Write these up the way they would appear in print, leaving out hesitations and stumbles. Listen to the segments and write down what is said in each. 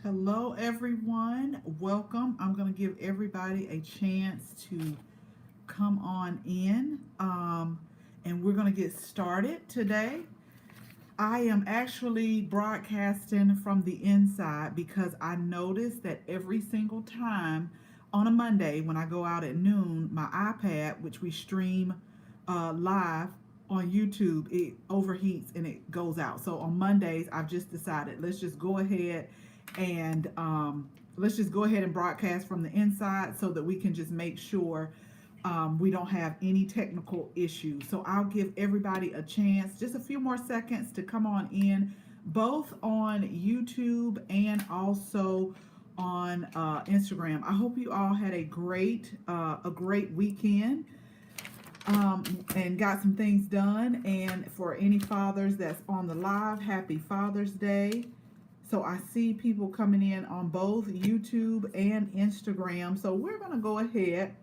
Hello, everyone. Welcome. I'm going to give everybody a chance to come on in, and we're going to get started today. I am actually broadcasting from the inside because I noticed that every single time on a Monday when I go out at noon, my iPad, which we stream live on YouTube, it overheats and it goes out. So on Mondays, I've just decided and let's just go ahead and broadcast from the inside so that we can just make sure we don't have any technical issues. So I'll give everybody a chance, just a few more seconds to come on in, both on YouTube and also on Instagram. I hope you all had a great weekend and got some things done. And for any fathers that's on the live, happy Father's Day. So I see people coming in on both YouTube and Instagram. So we're going to go ahead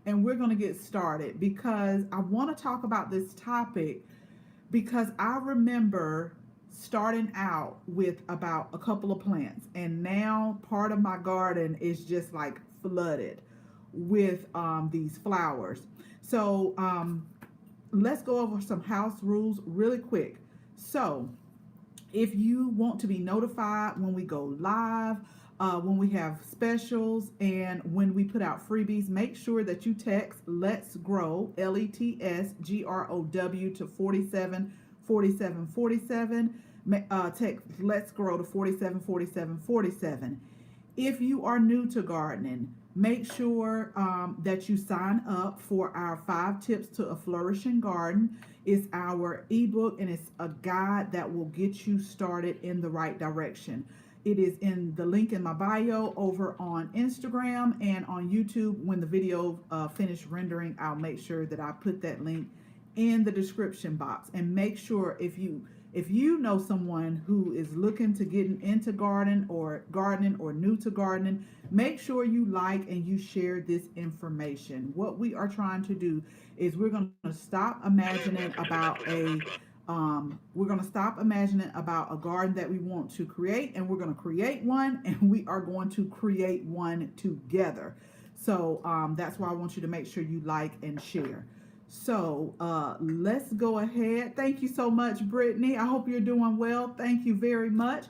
and we're going to get started because I want to talk about this topic because I remember starting out with about a couple of plants, and now part of my garden is just like flooded with these flowers. So let's go over some house rules really quick. So if you want to be notified when we go live, when we have specials, and when we put out freebies, make sure that you text Let's Grow, LETSGROW, to 474747. Text Let's Grow to 474747. If you are new to gardening, make sure that you sign up for our 5 Tips to a Flourishing Garden. It's our ebook and it's a guide that will get you started in the right direction. It is in the link in my bio over on Instagram and on YouTube. When the video finished rendering, I'll make sure that I put that link in the description box. And make sure if you know someone who is looking to get into gardening or new to gardening, make sure you like and you share this information. What we are trying to do is we're going to stop imagining about a garden that we want to create, and we're going to create one, and we are going to create one together. So that's why I want you to make sure you like and share. So let's go ahead. Thank you so much, Brittany. I hope you're doing well. Thank you very much.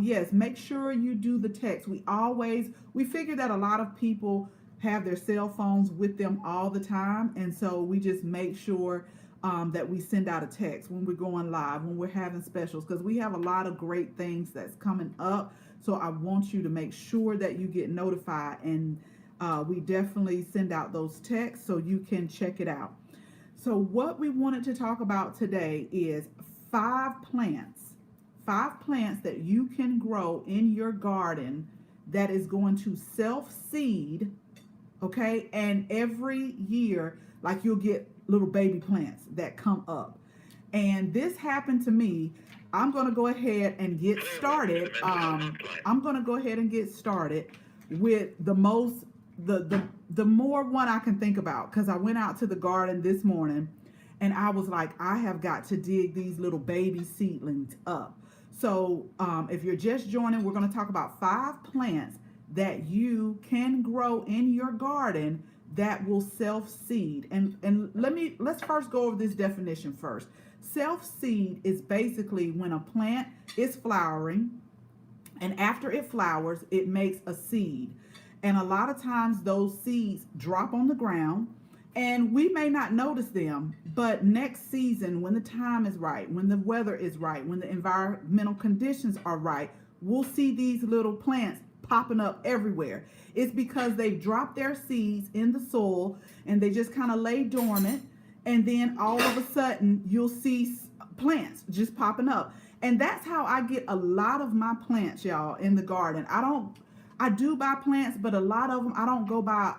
Yes, make sure you do the text. We figure that a lot of people have their cell phones with them all the time, and so we just make sure that we send out a text when we're going live, when we're having specials, because we have a lot of great things that's coming up. So I want you to make sure that you get notified, and we definitely send out those texts so you can check it out. So what we wanted to talk about today is 5 plants that you can grow in your garden that is going to self-seed, okay? And every year, like, you'll get little baby plants that come up. And this happened to me. I'm going to go ahead and get started. With the more one I can think about, because I went out to the garden this morning and I was like, I have got to dig these little baby seedlings up. So if you're just joining, we're going to talk about 5 plants that you can grow in your garden that will self-seed. And let's first go over this definition first. Self-seed is basically when a plant is flowering, and after it flowers, it makes a seed. And a lot of times those seeds drop on the ground and we may not notice them, but next season, when the time is right, when the weather is right, when the environmental conditions are right, we'll see these little plants popping up everywhere. It's because they've dropped their seeds in the soil and they just kind of lay dormant, and then all of a sudden you'll see plants just popping up. And that's how I get a lot of my plants, y'all, in the garden. I do buy plants, but a lot of them I don't go buy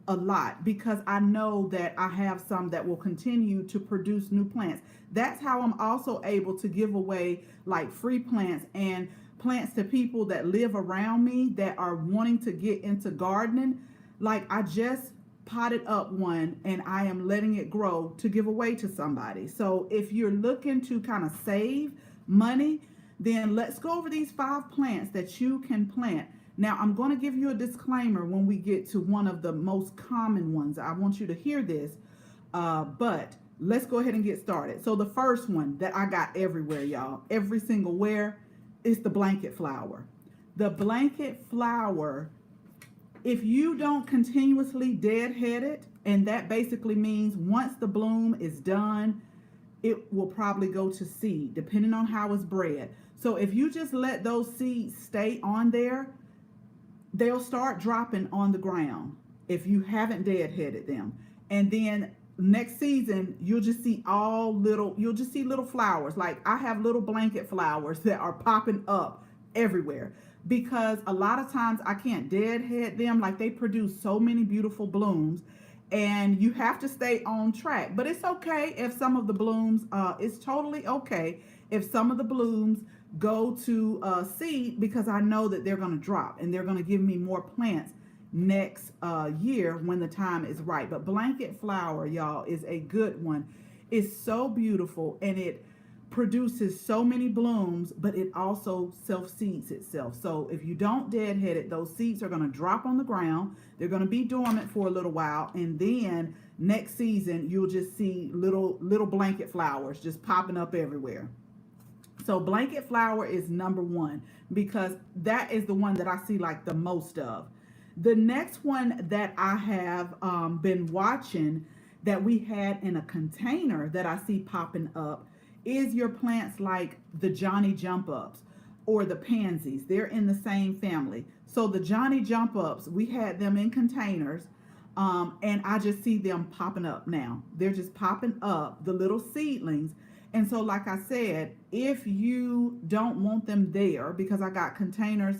a lot because I know that I have some that will continue to produce new plants. That's how I'm also able to give away like free plants and plants to people that live around me that are wanting to get into gardening. Like, I just potted up one and I am letting it grow to give away to somebody. So if you're looking to kind of save money, Then let's go over these 5 plants that you can plant. Now, I'm going to give you a disclaimer when we get to one of the most common ones. I want you to hear this, but let's go ahead and get started. So the first one that I got everywhere, y'all, every single where, is the blanket flower. The blanket flower, if you don't continuously deadhead it, and that basically means once the bloom is done, it will probably go to seed, depending on how it's bred. So if you just let those seeds stay on there, they'll start dropping on the ground if you haven't deadheaded them. And then next season, you'll just see little flowers. Like I have little blanket flowers that are popping up everywhere, because a lot of times I can't deadhead them. Like they produce so many beautiful blooms, and you have to stay on track. But it's okay if some of the blooms, it's totally okay if some of the blooms go to seed, because I know that they're going to drop and they're going to give me more plants next year when the time is right. But blanket flower, y'all, is a good one. It's so beautiful, and it produces so many blooms, but it also self-seeds itself. So if you don't deadhead it, those seeds are going to drop on the ground. They're going to be dormant for a little while, and then next season you'll just see little blanket flowers just popping up everywhere. So blanket flower is number 1, because that is the one that I see like the most of. The next one that I have been watching that we had in a container that I see popping up is your plants like the Johnny Jump Ups or the Pansies. They're in the same family. So the Johnny Jump Ups, we had them in containers, and I just see them popping up now. They're just popping up, the little seedlings. And so like I said, if you don't want them there, because I got containers,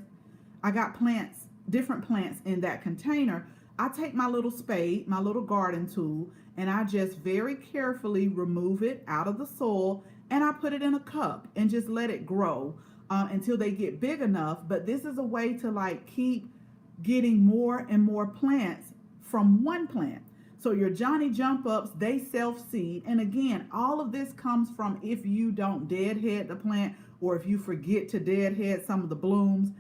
I got plants, different plants in that container, I take my little spade, my little garden tool, and I just very carefully remove it out of the soil, and I put it in a cup and just let it grow until they get big enough. But this is a way to like keep getting more and more plants from one plant. So your Johnny Jump Ups, they self-seed. And again, all of this comes from if you don't deadhead the plant, or if you forget to deadhead some of the blooms,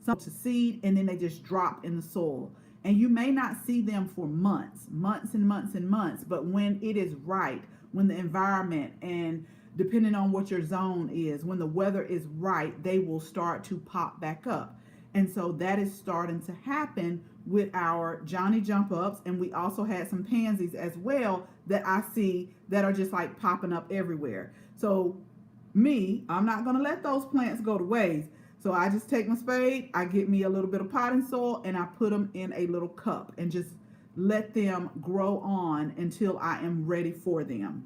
some to seed, and then they just drop in the soil. And you may not see them for months and months and months, but when it is right, when the environment, and depending on what your zone is, when the weather is right, they will start to pop back up. And so that is starting to happen with our Johnny Jump Ups. And we also had some Pansies as well that I see that are just like popping up everywhere. So I'm not going to let those plants go to waste. So I just take my spade, I get me a little bit of potting soil, and I put them in a little cup and just let them grow on until I am ready for them.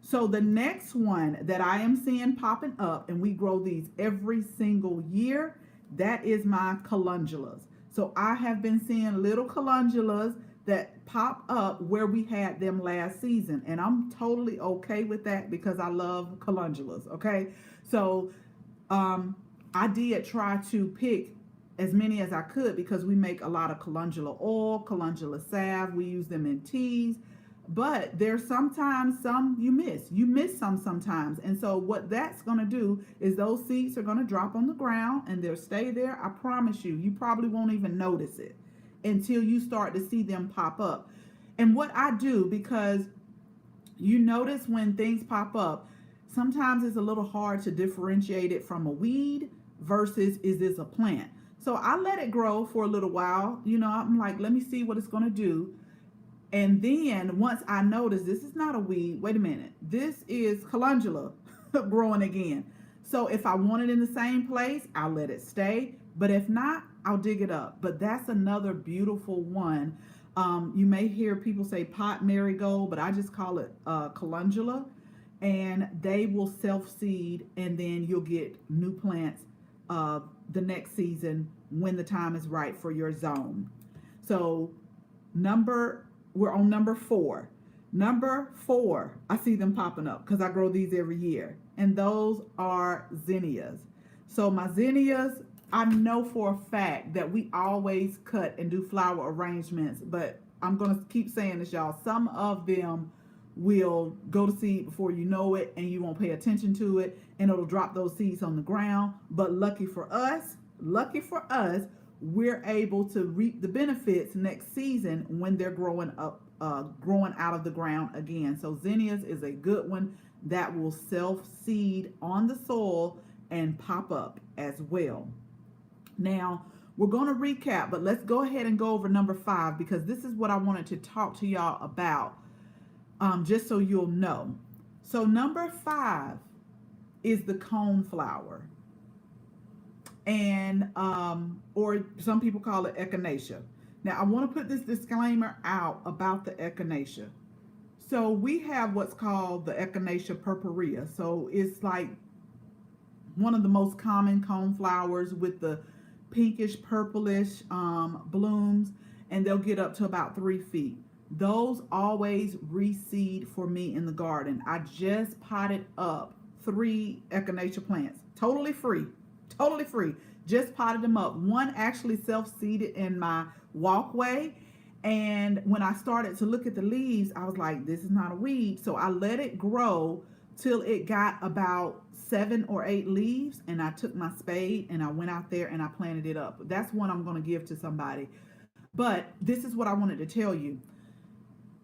So the next one that I am seeing popping up, and we grow these every single year, that is my calendulas. So I have been seeing little calendulas that pop up where we had them last season, and I'm totally okay with that because I love calendulas, okay? So I did try to pick as many as I could, because we make a lot of calendula oil, calendula salve. We use them in teas, but there's sometimes some you miss some sometimes. And so what that's going to do is those seeds are going to drop on the ground and they'll stay there. I promise you, you probably won't even notice it until you start to see them pop up. And what I do, because you notice when things pop up, sometimes it's a little hard to differentiate it from a weed versus is this a plant. So I let it grow for a little while. You know, I'm like, let me see what it's going to do. And then once I notice this is not a weed, wait a minute, this is calendula growing again. So if I want it in the same place, I'll let it stay. But if not, I'll dig it up. But that's another beautiful one. You may hear people say pot marigold, but I just call it calendula. And they will self-seed, and then you'll get new plants the next season when the time is right for your zone. So we're on number 4. Number 4, I see them popping up because I grow these every year, and those are zinnias. So my zinnias, I know for a fact that we always cut and do flower arrangements, but I'm going to keep saying this, y'all. Some of them will go to seed before you know it, and you won't pay attention to it, and it'll drop those seeds on the ground. But lucky for us, we're able to reap the benefits next season when they're growing up, growing out of the ground again. So zinnias is a good one that will self-seed on the soil and pop up as well. Now, we're going to recap, but let's go ahead and go over number 5, because this is what I wanted to talk to y'all about, just so you'll know. So number 5 is the coneflower, and or some people call it echinacea. Now, I want to put this disclaimer out about the echinacea. So we have what's called the Echinacea Purpurea. So it's like one of the most common coneflowers with the pinkish purplish blooms, and they'll get up to about 3 feet. Those always reseed for me in the garden. I just potted up 3 echinacea plants, totally free, just potted them up. One actually self-seeded in my walkway, and when I started to look at the leaves, I was like, this is not a weed. So I let it grow till it got about 7 or 8 leaves, and I took my spade and I went out there and I planted it up. That's one I'm going to give to somebody. But this is what I wanted to tell you.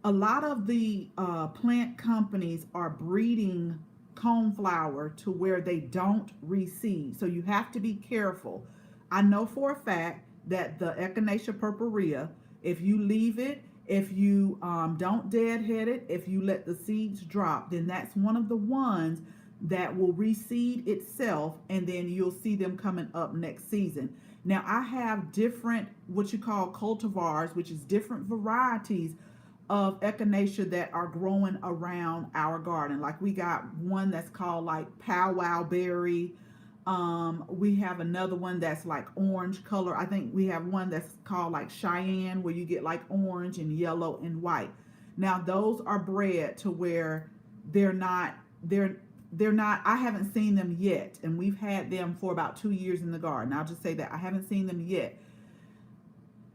A lot of the plant companies are breeding coneflower to where they don't reseed. So you have to be careful. I know for a fact that the Echinacea Purpurea, if you leave it, if you don't deadhead it, if you let the seeds drop, then that's one of the ones that will reseed itself, and then you'll see them coming up next season. Now, I have different, what you call cultivars, which is different varieties of echinacea that are growing around our garden. Like we got one that's called like powwow berry. We have another one that's like orange color. I think we have one that's called like Cheyenne, where you get like orange and yellow and white. Now those are bred to where they're not, I haven't seen them yet, and we've had them for about 2 years in the garden. I'll just say that I haven't seen them yet.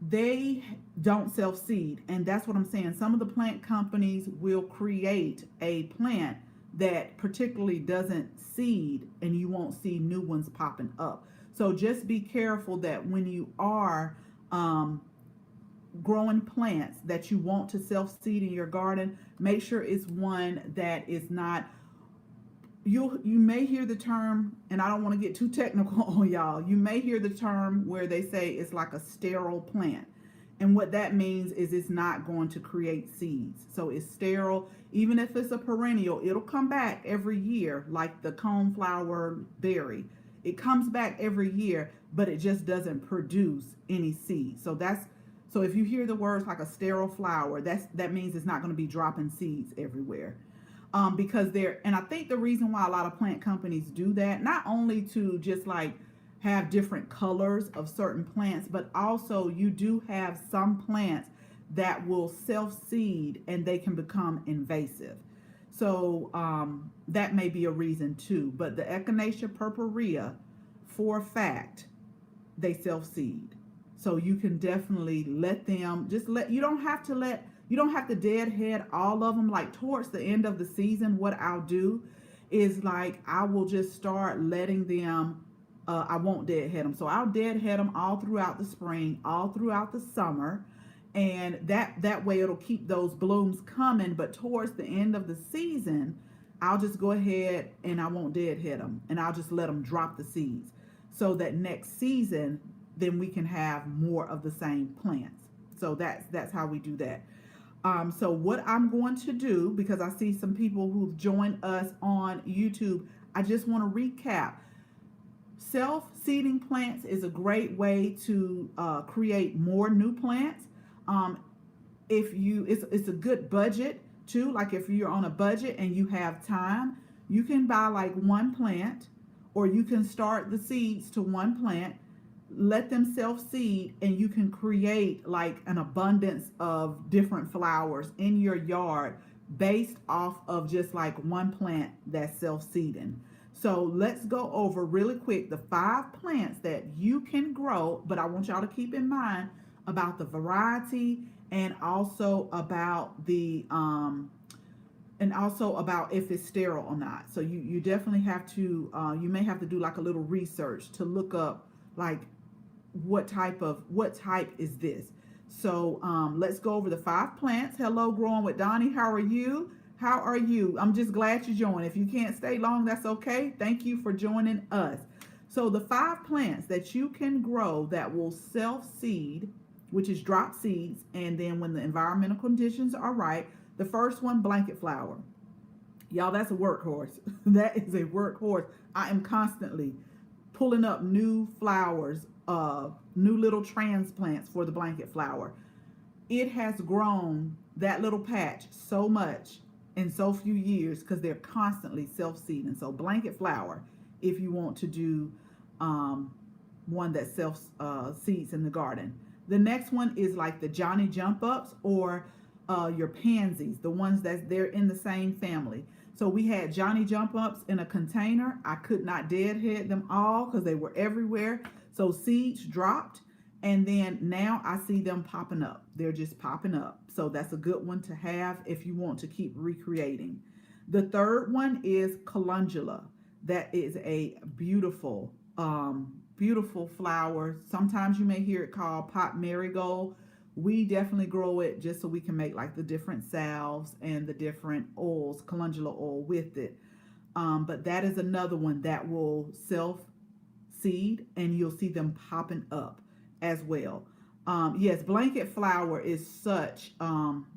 They don't self-seed, and that's what I'm saying. Some of the plant companies will create a plant that particularly doesn't seed, and you won't see new ones popping up. So just be careful that when you are growing plants that you want to self-seed in your garden, make sure it's one that is not, you may hear the term, and I don't want to get too technical on y'all, you may hear the term where they say it's like a sterile plant. And what that means is it's not going to create seeds. So it's sterile. Even if it's a perennial, it'll come back every year, like the coneflower berry. It comes back every year, but it just doesn't produce any seeds. So if you hear the words like a sterile flower, that means it's not going to be dropping seeds everywhere. Because and I think the reason why a lot of plant companies do that, not only to just like have different colors of certain plants, but also you do have some plants that will self-seed and they can become invasive. So that may be a reason too. But the Echinacea Purpurea, for a fact, they self-seed. So you can definitely let them, you don't have to deadhead all of them. Like towards the end of the season, what I'll do is like, I will just start letting them, I won't deadhead them. So I'll deadhead them all throughout the spring, all throughout the summer. And that way it'll keep those blooms coming. But towards the end of the season, I'll just go ahead and I won't deadhead them. And I'll just let them drop the seeds. So that next season, then we can have more of the same plants. So that's how we do that. So what I'm going to do, because I see some people who've joined us on YouTube, I just want to recap. Self-seeding plants is a great way to create more new plants. It's a good budget too. Like if you're on a budget and you have time, you can buy like one plant, or you can start the seeds to one plant, let them self-seed, and you can create like an abundance of different flowers in your yard based off of just like one plant that's self-seeding. So let's go over really quick the 5 plants that you can grow, but I want y'all to keep in mind about the variety and also about the and also about if it's sterile or not. So you definitely have to, you may have to do like a little research to look up like what type is this. So let's go over the 5 plants. Hello, Growing with Donnie. How are you? How are you? I'm just glad you joined. If you can't stay long, that's okay. Thank you for joining us. So the 5 plants that you can grow that will self-seed, which is drop seeds, and then when the environmental conditions are right, the first one, blanket flower. Y'all, that's a workhorse. That is a workhorse. I am constantly pulling up new flowers, new little transplants for the blanket flower. It has grown that little patch so much in so few years because they're constantly self-seeding. So blanket flower, if you want to do one that self-seeds in the garden. The next one is like the Johnny Jump Ups or your Pansies, the ones they're in the same family. So we had Johnny Jump Ups in a container. I could not deadhead them all because they were everywhere. So seeds dropped, and then now I see them popping up. They're just popping up. So that's a good one to have if you want to keep recreating. The third one is Calendula. That is a beautiful, beautiful flower. Sometimes you may hear it called pot marigold. We definitely grow it just so we can make like the different salves and the different oils, calendula oil with it. But that is another one that will self-seed and you'll see them popping up as well. Yes, blanket flower is such,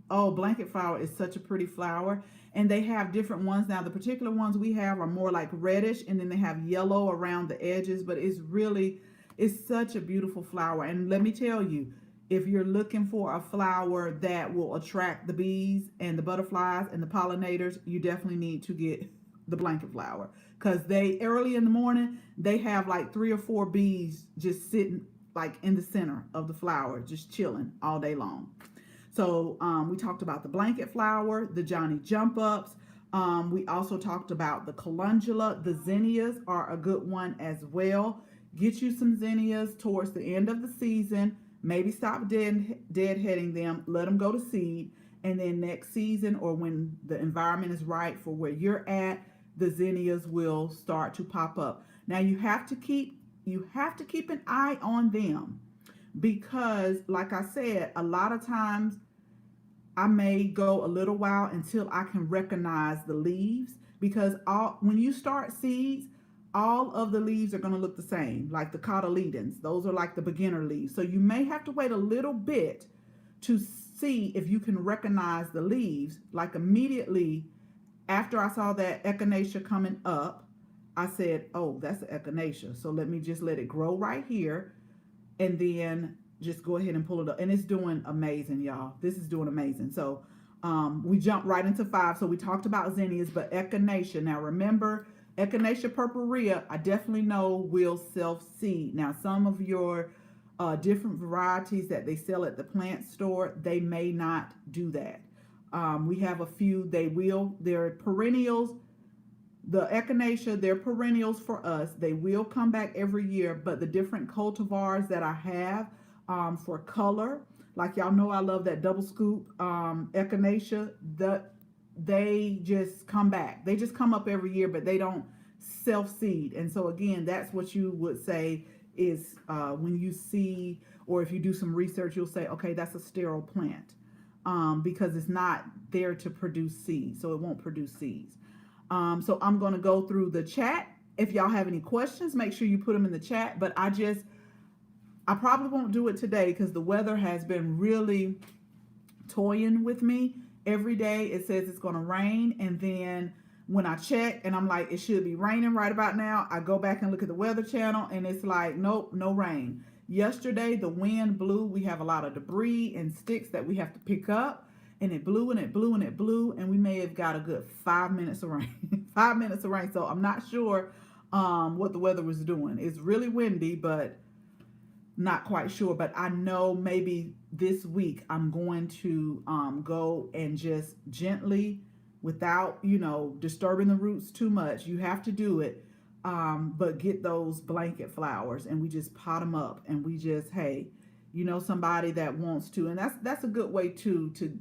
blanket flower is such a pretty flower. And they have different ones. Now, the particular ones we have are more like reddish, and then they have yellow around the edges, but it's such a beautiful flower. And let me tell you, if you're looking for a flower that will attract the bees and the butterflies and the pollinators, you definitely need to get the blanket flower, because they early in the morning, they have like 3 or 4 bees just sitting like in the center of the flower, just chilling all day long. So we talked about the blanket flower, the Johnny Jump Ups. We also talked about the calendula. The zinnias are a good one as well. Get you some zinnias towards the end of the season. Maybe stop deadheading them. Let them go to seed. And then next season, or when the environment is right for where you're at, the zinnias will start to pop up. Now you have to keep an eye on them, because like I said, a lot of times I may go a little while until I can recognize the leaves, because when you start seeds, all of the leaves are going to look the same, like the cotyledons. Those are like the beginner leaves. So you may have to wait a little bit to see if you can recognize the leaves. Like immediately after I saw that echinacea coming up, I said, oh, that's the echinacea. So let me just let it grow right here, and then just go ahead and pull it up. And it's doing amazing, y'all. This is doing amazing. So we jumped right into 5. So we talked about zinnias, but echinacea. Now remember, Echinacea Purpurea, I definitely know will self-seed. Now, some of your different varieties that they sell at the plant store, they may not do that. We have a few, they're perennials. The Echinacea, they're perennials for us. They will come back every year, but the different cultivars that I have for color, like y'all know I love that double scoop Echinacea, they just come back. They just come up every year, but they don't self-seed. And so again, that's what you would say is when you see, or if you do some research, you'll say, okay, that's a sterile plant because it's not there to produce seeds. So it won't produce seeds. So I'm going to go through the chat. If y'all have any questions, make sure you put them in the chat. But I probably won't do it today because the weather has been really toying with me. Every day it says it's going to rain, and then when I check and I'm like, it should be raining right about now, I go back and look at the weather channel and it's like, nope, no rain. Yesterday the wind blew. We have a lot of debris and sticks that we have to pick up, and it blew and it blew and it blew, and we may have got a good 5 minutes of rain. 5 minutes of rain. So I'm not sure what the weather was doing. It's really windy, but not quite sure. But I know maybe this week I'm going to go and just gently, without disturbing the roots too much. You have to do it, but get those blanket flowers and we just pot them up, and we just, hey, somebody that wants to, and that's a good way too to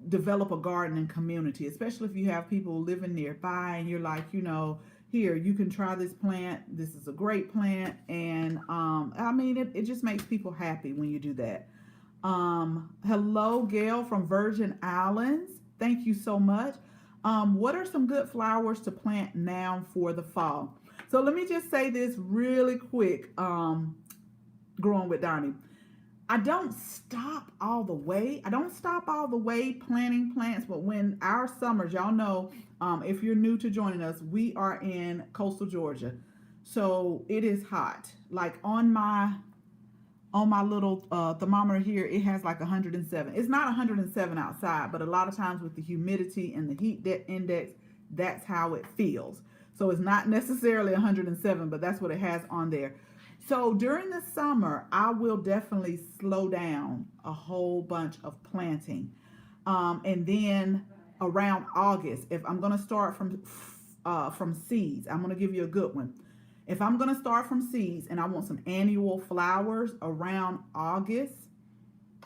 develop a gardening community, especially if you have people living nearby and you're like, here, you can try this plant. This is a great plant. And I mean, it just makes people happy when you do that. Hello, Gail from Virgin Islands. Thank you so much. What are some good flowers to plant now for the fall? So let me just say this really quick. Growing with Donnie. I don't stop all the way. I don't stop all the way planting plants, but when our summers, y'all know, if you're new to joining us, we are in coastal Georgia. So it is hot. Like on my little thermometer here, it has like 107. It's not 107 outside, but a lot of times with the humidity and the heat index, that's how it feels. So it's not necessarily 107, but that's what it has on there. So during the summer, I will definitely slow down a whole bunch of planting. And then around August, if I'm going to start from seeds, I'm going to give you a good one. If I'm going to start from seeds and I want some annual flowers around August,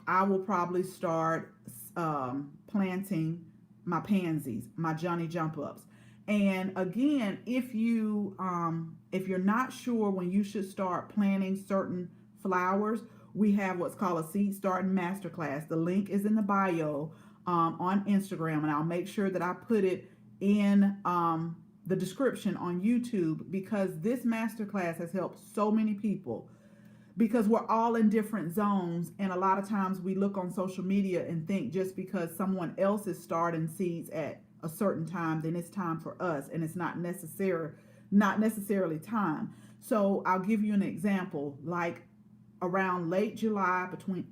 I will probably start planting my pansies, my Johnny jump ups. And again, if you're not sure when you should start planting certain flowers, we have what's called a seed starting masterclass. The link is in the bio on Instagram, and I'll make sure that I put it in the description on YouTube, because this masterclass has helped so many people, because we're all in different zones, and a lot of times we look on social media and think just because someone else is starting seeds at a certain time, then it's time for us, and it's not necessarily time. So I'll give you an example. Like around late July, between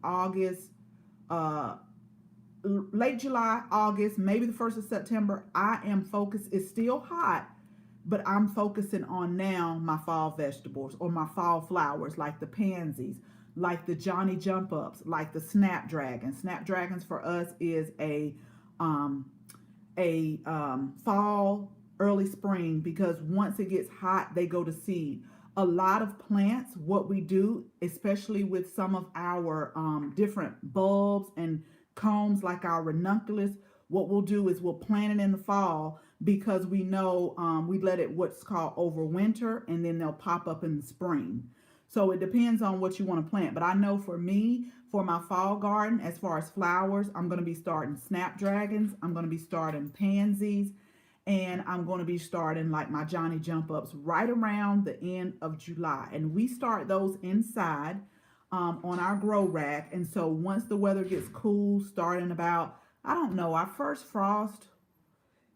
late July, August, maybe the 1st of September, I am focused. It's still hot, but I'm focusing on now my fall vegetables or my fall flowers, like the pansies, like the Johnny jump ups, like the snapdragon. Snapdragons for us is a fall, early spring, because once it gets hot, they go to seed. A lot of plants, what we do, especially with some of our different bulbs and combs, like our ranunculus, what we'll do is we'll plant it in the fall, because we know we let it what's called overwinter, and then they'll pop up in the spring. So it depends on what you want to plant. But I know for me, for my fall garden, as far as flowers, I'm going to be starting snapdragons. I'm going to be starting pansies. And I'm going to be starting like my Johnny jump ups right around the end of July. And we start those inside on our grow rack. And so once the weather gets cool, starting about, I don't know, our first frost,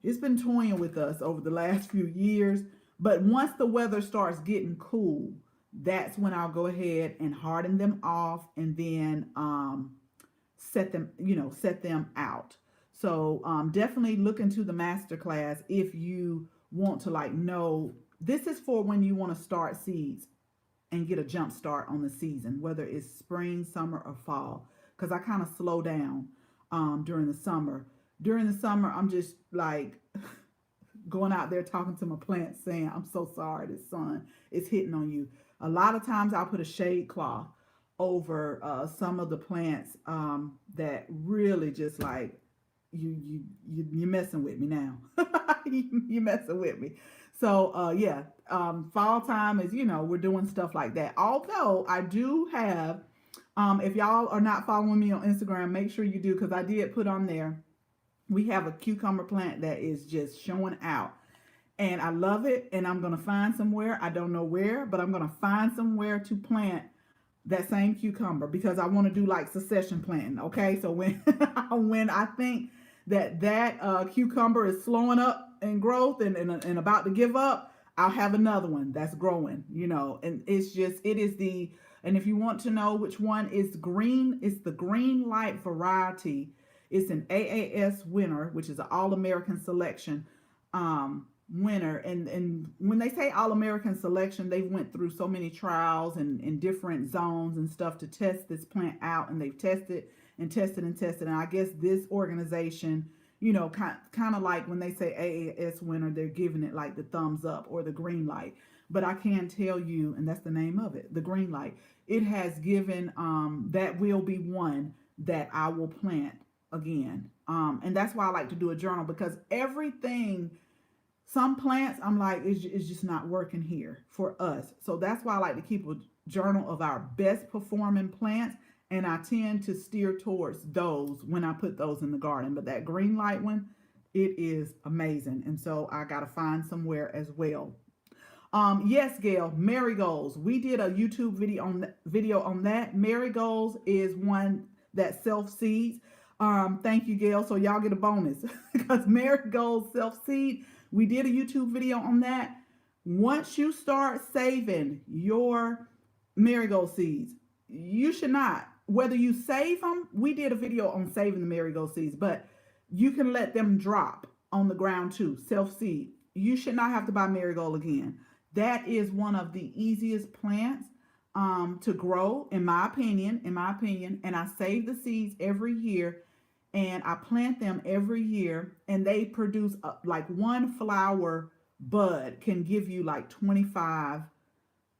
it's been toying with us over the last few years. But once the weather starts getting cool, that's when I'll go ahead and harden them off, and then set them out. So definitely look into the masterclass if you want to know. This is for when you want to start seeds and get a jump start on the season, whether it's spring, summer, or fall. Because I kind of slow down during the summer. During the summer, I'm just like going out there talking to my plants saying, I'm so sorry, the sun is hitting on you. A lot of times I'll put a shade cloth over some of the plants that really just like, you're messing with me now. You're messing with me. So yeah, fall time is, we're doing stuff like that. Although I do have, if y'all are not following me on Instagram, make sure you do, because I did put on there, we have a cucumber plant that is just showing out. And I love it, and I'm going to find somewhere, I don't know where, but I'm going to find somewhere to plant that same cucumber, because I want to do like succession planting. Okay, so when when I think that cucumber is slowing up in growth and about to give up, I'll have another one that's growing, and and if you want to know which one is green, it's the green light variety. It's an AAS winner, which is an All-American selection winner. And when they say All-American selection, they went through so many trials and in different zones and stuff to test this plant out, and they've tested and tested and tested. And I guess this organization, kind of like when they say AAS winner, they're giving it like the thumbs up or the green light. But I can tell you, and that's the name of it, the green light, it has given, that will be one that I will plant again And that's why I like to do a journal, because everything, some plants, I'm like, it's just not working here for us. So that's why I like to keep a journal of our best performing plants. And I tend to steer towards those when I put those in the garden. But that green light one, it is amazing. And so I got to find somewhere as well. Yes, Gail, marigolds. We did a YouTube video on that. Marigolds is one that self seeds. Thank you, Gail. So y'all get a bonus because marigolds self seed. We did a YouTube video on that. Once you start saving your marigold seeds, you should not. Whether you save them, we did a video on saving the marigold seeds, but you can let them drop on the ground too, self seed. You should not have to buy marigold again. That is one of the easiest plants to grow, in my opinion. And I save the seeds every year, and I plant them every year, and they produce like one flower bud can give you like 25,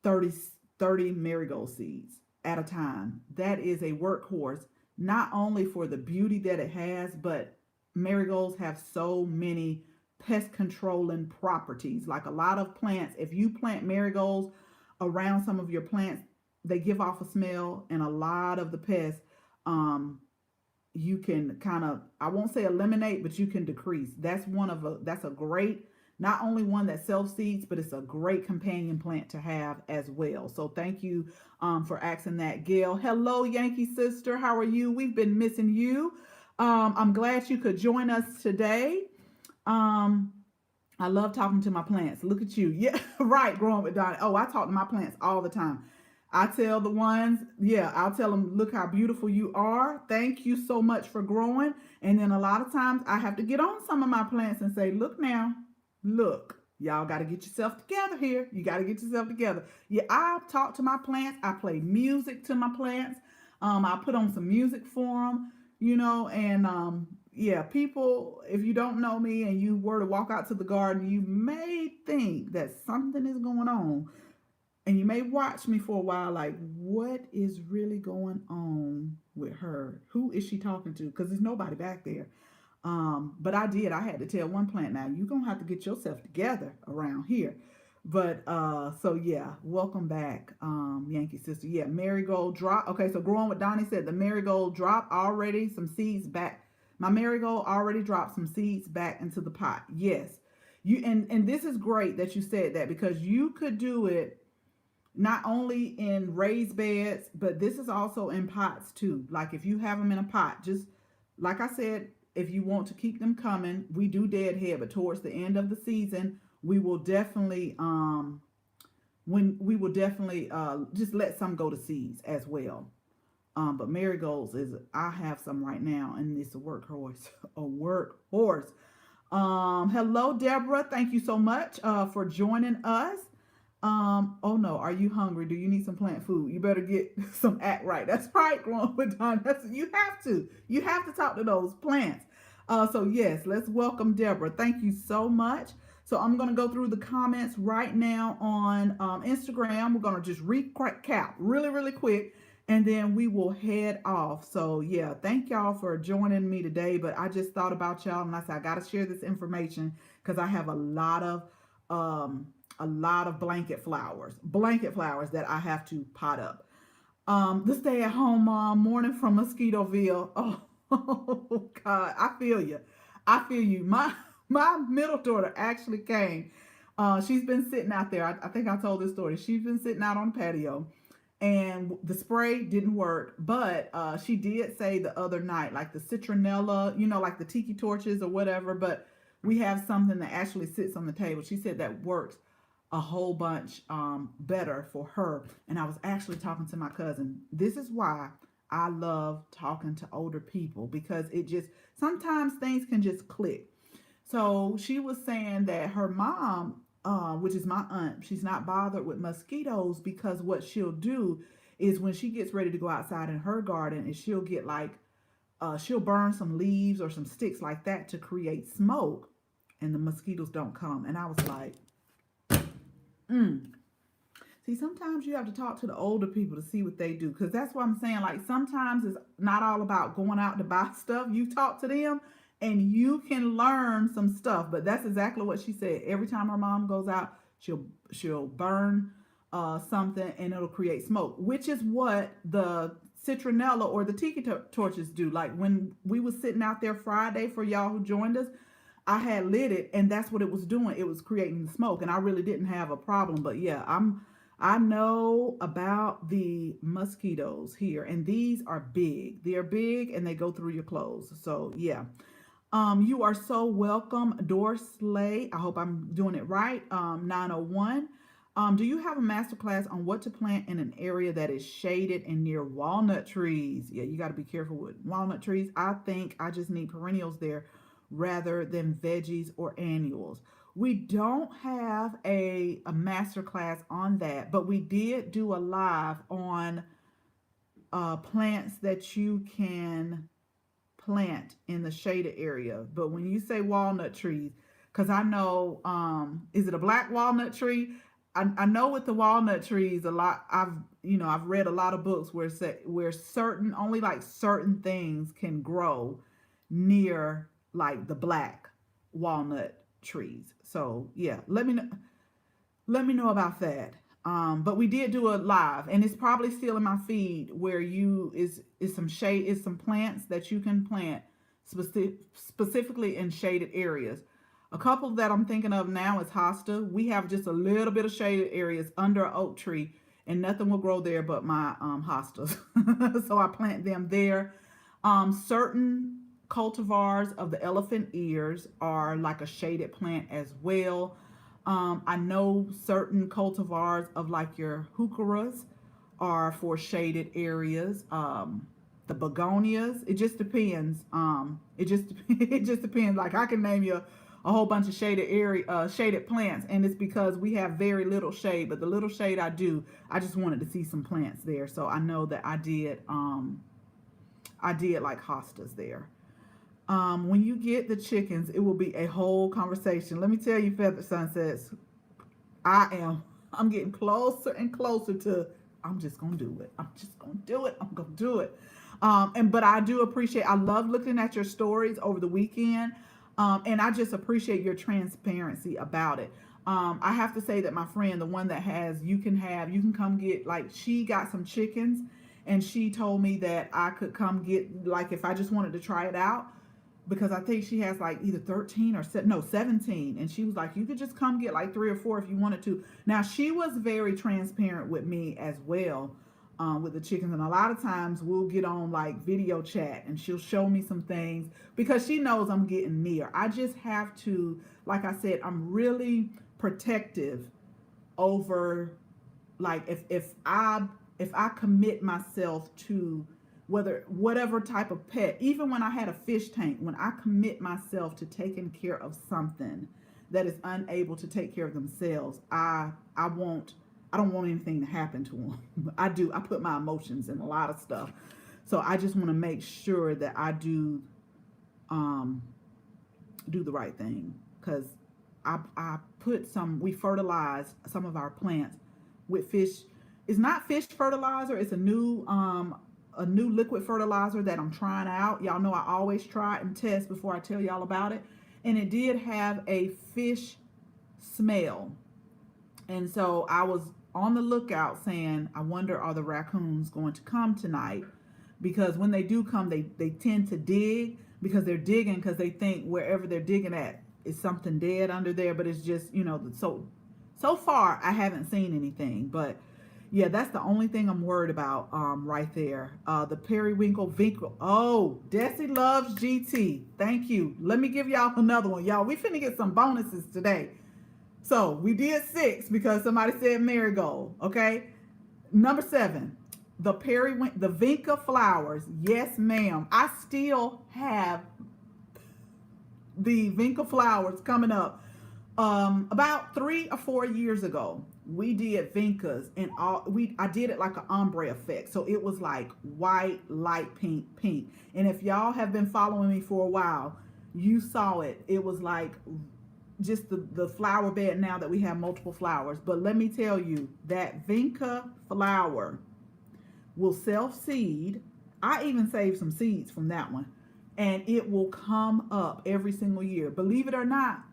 30 marigold seeds at a time. That is a workhorse, not only for the beauty that it has, but marigolds have so many pest controlling properties. Like a lot of plants, if you plant marigolds around some of your plants, they give off a smell, and a lot of the pests you can kind of, I won't say eliminate, but you can decrease. That's a great, not only one that self seeds, but it's a great companion plant to have as well. So thank you for asking that, Gail. Hello, Yankee sister, how are you? We've been missing you. I'm glad you could join us today. I love talking to my plants. Look at you. Yeah, right. Growing with Donnie. Oh, I talk to my plants all the time. I tell the ones, yeah, I'll tell them, look how beautiful you are. Thank you so much for growing. And then a lot of times I have to get on some of my plants and say, look now, look, y'all got to get yourself together here. You got to get yourself together. Yeah, I talk to my plants. I play music to my plants. I put on some music for them, and yeah, people, if you don't know me and you were to walk out to the garden, you may think that something is going on. And you may watch me for a while like, what is really going on with her? Who is she talking to? Because there's nobody back there. But I had to tell one plant, now you're going to have to get yourself together around here. But so yeah, welcome back, Yankee sister. Yeah, marigold drop. Okay, so growing with Donnie said the marigold drop already some seeds back. My marigold already dropped some seeds back into the pot. Yes. And this is great that you said that, because you could do it not only in raised beds, but this is also in pots too. Like if you have them in a pot, just like I said, if you want to keep them coming, we do deadhead, but towards the end of the season, we will definitely just let some go to seeds as well. But marigolds I have some right now, and it's a workhorse. Hello, Deborah. Thank you so much for joining us. Oh no, are you hungry? Do you need some plant food? You better get some act right. That's right, growing with Don. You have to talk to those plants. So yes, let's welcome Deborah. Thank you so much. So I'm going to go through the comments right now on Instagram. We're going to just recap really, really quick, and then we will head off. So yeah, thank y'all for joining me today. But I just thought about y'all, and I said I got to share this information because I have a lot of blanket flowers that I have to pot up. The stay-at-home mom, morning from Mosquitoville. Oh God, I feel you. My middle daughter actually came. She's been sitting out there. I think I told this story. She's been sitting out on the patio, and the spray didn't work, but she did say the other night, like the citronella, like the tiki torches or whatever, but we have something that actually sits on the table. She said that works a whole bunch better for her. And I was actually talking to my cousin. This is why I love talking to older people, because sometimes things can just click. So she was saying that her mom, which is my aunt, she's not bothered with mosquitoes, because what she'll do is when she gets ready to go outside in her garden, is she'll get she'll burn some leaves or some sticks like that to create smoke, and the mosquitoes don't come. And I was like, See, sometimes you have to talk to the older people to see what they do, because that's what I'm saying. Like, sometimes it's not all about going out to buy stuff. You talk to them and you can learn some stuff. But that's exactly what she said. Every time her mom goes out, she'll burn something and it'll create smoke, which is what the citronella or the tiki torches do. Like when we was sitting out there Friday, for y'all who joined us, I had lit it and that's what it was doing. It was creating smoke, and I really didn't have a problem. But yeah, I know about the mosquitoes here, and these are big. They're big and they go through your clothes. So yeah. You are so welcome, Dorsley. I hope I'm doing it right. 901. Do you have a master class on what to plant in an area that is shaded and near walnut trees? Yeah, you got to be careful with walnut trees. I think I just need perennials there rather than veggies or annuals. We don't have a master class on that, but we did do a live on plants that you can plant in the shaded area. But when you say walnut trees, because I know, is it a black walnut tree? I know with the walnut trees, a lot, I've read a lot of books where only like certain things can grow near like the black walnut trees. So yeah, let me know about that. But we did do a live, and it's probably still in my feed, where is some plants that you can plant specifically in shaded areas. A couple that I'm thinking of now is Hosta. We have just a little bit of shaded areas under an oak tree, and nothing will grow there but my hostas. So I plant them there. Certain cultivars of the elephant ears are like a shaded plant as well. I know certain cultivars of like your heucheras are for shaded areas. The begonias, it just depends. It just depends. Like, I can name you a whole bunch of shaded plants, and it's because we have very little shade. But the little shade I just wanted to see some plants there. So I know that I did like hostas there. When you get the chickens, it will be a whole conversation. Let me tell you, Feathered Sunsets, I'm getting closer and closer to, I'm just going to do it. I'm going to do it. But I do appreciate, I love looking at your stories over the weekend. And I just appreciate your transparency about it. I have to say that my friend, the one that has, you can come get, like, she got some chickens, and she told me that I could come get, like, if I just wanted to try it out, because I think she has like either 13 or 17. And she was like, you could just come get like 3 or 4 if you wanted to. Now, she was very transparent with me as well, with the chickens. And a lot of times we'll get on like video chat, and she'll show me some things because she knows I'm getting near. I just have to, like I said, I'm really protective over, like, if I commit myself to whatever type of pet, even when I had a fish tank, when I commit myself to taking care of something that is unable to take care of themselves, I don't want anything to happen to them. I put my emotions in a lot of stuff. So I just want to make sure that I do the right thing, because we fertilized some of our plants with fish. It's not fish fertilizer. It's a new liquid fertilizer that I'm trying out. Y'all know I always try and test before I tell y'all about it. And it did have a fish smell. And so I was on the lookout saying, I wonder, are the raccoons going to come tonight? Because when they do come, they tend to dig, because they're digging because they think wherever they're digging at is something dead under there. But it's just, so far I haven't seen anything. But yeah, that's the only thing I'm worried about right there. The periwinkle Vinca. Oh, Desi loves GT. Thank you. Let me give y'all another one. Y'all, we finna get some bonuses today. So we did 6 because somebody said Marigold. Okay. Number 7, the Vinca flowers. Yes, ma'am. I still have the Vinca flowers coming up. About 3 or 4 years ago, we did Vincas, and I did it like an ombre effect. So it was like white, light pink. And if y'all have been following me for a while, you saw it. It was like just the flower bed now that we have multiple flowers. But let me tell you, that Vinca flower will self-seed. I even saved some seeds from that one. And it will come up every single year. Believe it or not,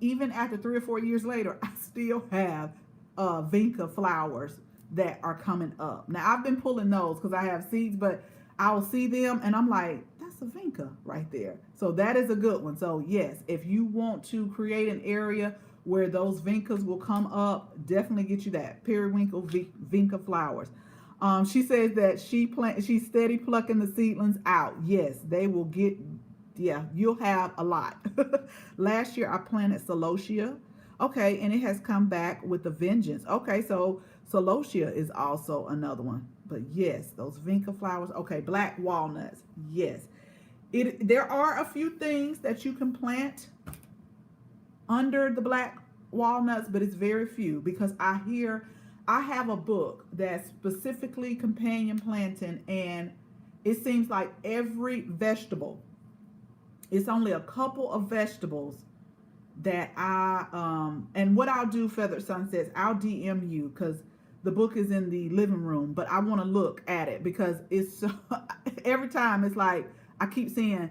even after 3 or 4 years later, I still have Vinca flowers that are coming up. Now, I've been pulling those because I have seeds, but I'll see them and I'm like, that's a Vinca right there. So that is a good one. So yes, if you want to create an area where those Vincas will come up, definitely get you that periwinkle Vinca flowers. She says that she's steady plucking the seedlings out. Yes, they will get, yeah, you'll have a lot. Last year I planted celosia. Okay, and it has come back with a vengeance. Okay, so celosia is also another one. But yes, those Vinca flowers. Okay, black walnuts. Yes. There are a few things that you can plant under the black walnuts, but it's very few, because I have a book that's specifically companion planting, and it seems like every vegetable, it's only a couple of vegetables that and what I'll do, Feathered Sunsets, I'll DM you, because the book is in the living room, but I want to look at it because it's every time it's like I keep seeing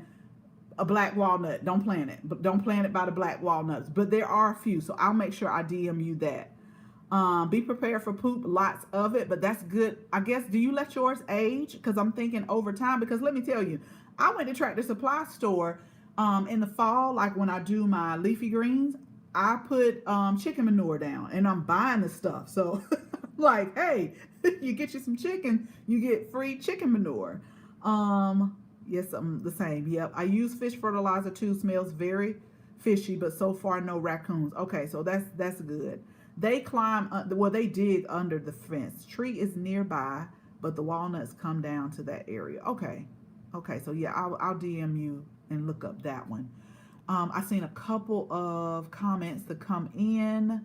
a black walnut. Don't plant it, but don't plant it by the black walnuts. But there are a few, so I'll make sure I DM you that. Be prepared for poop, lots of it, but that's good. I guess, do you let yours age? Because I'm thinking over time, because let me tell you, I went to Tractor Supply store in the fall, like when I do my leafy greens, I put chicken manure down, and I'm buying the stuff. So like, hey, you get you some chicken, you get free chicken manure. Yes, I'm the same. Yep. I use fish fertilizer too. Smells very fishy, but so far no raccoons. Okay, so that's good. They climb, well, they dig under the fence. Tree is nearby, but the walnuts come down to that area. Okay. Okay, so yeah, I'll DM you and look up that one. I've seen a couple of comments that come in.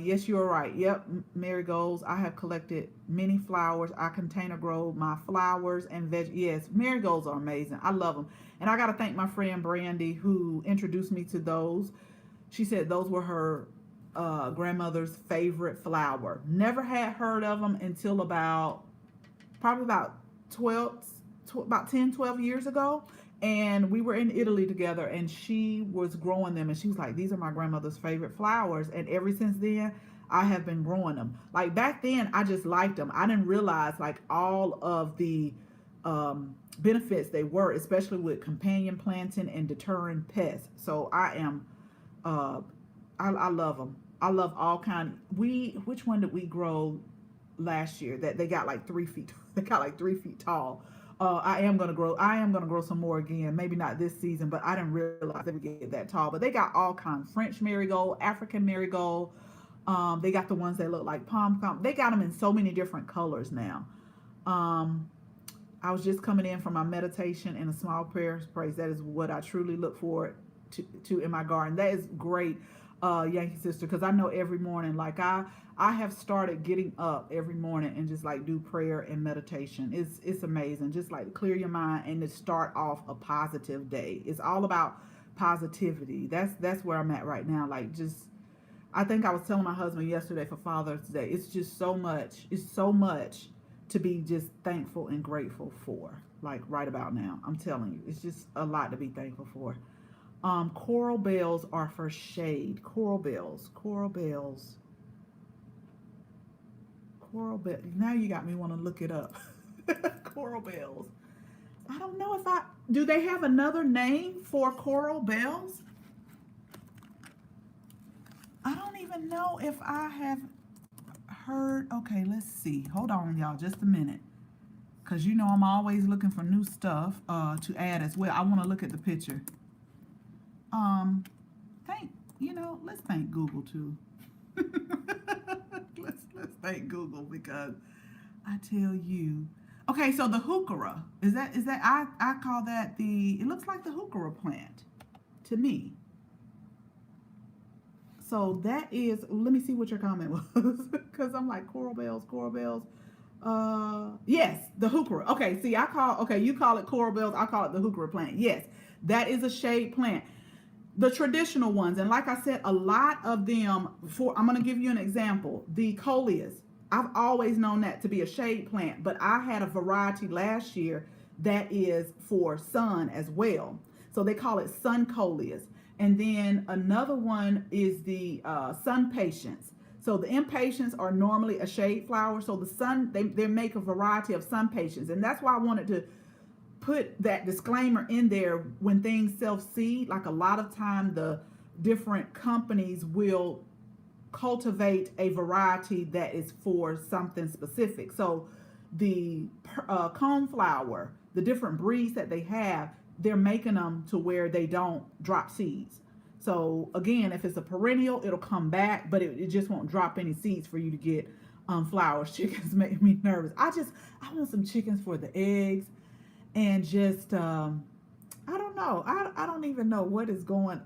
Yes, you're right. Yep, marigolds. I have collected many flowers. I container grow my flowers and veg. Yes, marigolds are amazing. I love them. And I got to thank my friend Brandy, who introduced me to those. She said those were her grandmother's favorite flower. Never had heard of them until probably about 10, 12 years ago. And we were in Italy together, and she was growing them, and she was like, these are my grandmother's favorite flowers. And ever since then, I have been growing them. Like back then, I just liked them. I didn't realize like all of the benefits they were, especially with companion planting and deterring pests. So I am, I love them. I love all kind. Which one did we grow last year that they got like 3 feet? They got like 3 feet tall. I am gonna grow some more again. Maybe not this season, but I didn't realize they would get that tall. But they got all kinds: French marigold, African marigold. They got the ones that look like pom. They got them in so many different colors now. I was just coming in from my meditation and a small prayer praise. That is what I truly look forward to in my garden. That is great, Yankee sister, because I know every morning, like I have started getting up every morning and just like do prayer and meditation. It's amazing. Just like to clear your mind and to start off a positive day. It's all about positivity. That's where I'm at right now. Like, just, I think I was telling my husband yesterday for Father's Day, it's just so much. It's so much to be just thankful and grateful for. Like right about now, I'm telling you, it's just a lot to be thankful for. Coral bells are for shade. Coral bells. Now you got me want to look it up. Coral bells. I don't know if do they have another name for coral bells? I don't even know if I have heard. Okay, let's see. Hold on, y'all, just a minute. Because you know I'm always looking for new stuff to add as well. I want to look at the picture. Let's thank Google too. let's thank Google, because I tell you. Okay, so the heuchera, is that I call that it looks like the heuchera plant to me. So that is, let me see what your comment was, because I'm like coral bells. Yes, the heuchera. Okay, see, you call it coral bells, I call it the heuchera plant. Yes, that is a shade plant. the traditional ones. And like I said, a lot of them, I'm going to give you an example. The Coleus, I've always known that to be a shade plant, but I had a variety last year that is for sun as well. So they call it sun Coleus. And then another one is the sun patience. So the impatiens are normally a shade flower. So the sun, they make a variety of sun patience. And that's why I wanted to put that disclaimer in there when things self-seed. Like a lot of time the different companies will cultivate a variety that is for something specific. So the coneflower, the different breeds that they have, they're making them to where they don't drop seeds. So again, if it's a perennial, it'll come back, but it just won't drop any seeds for you to get flowers. Chickens make me nervous. I want some chickens for the eggs, and just I don't know. I don't even know what is going.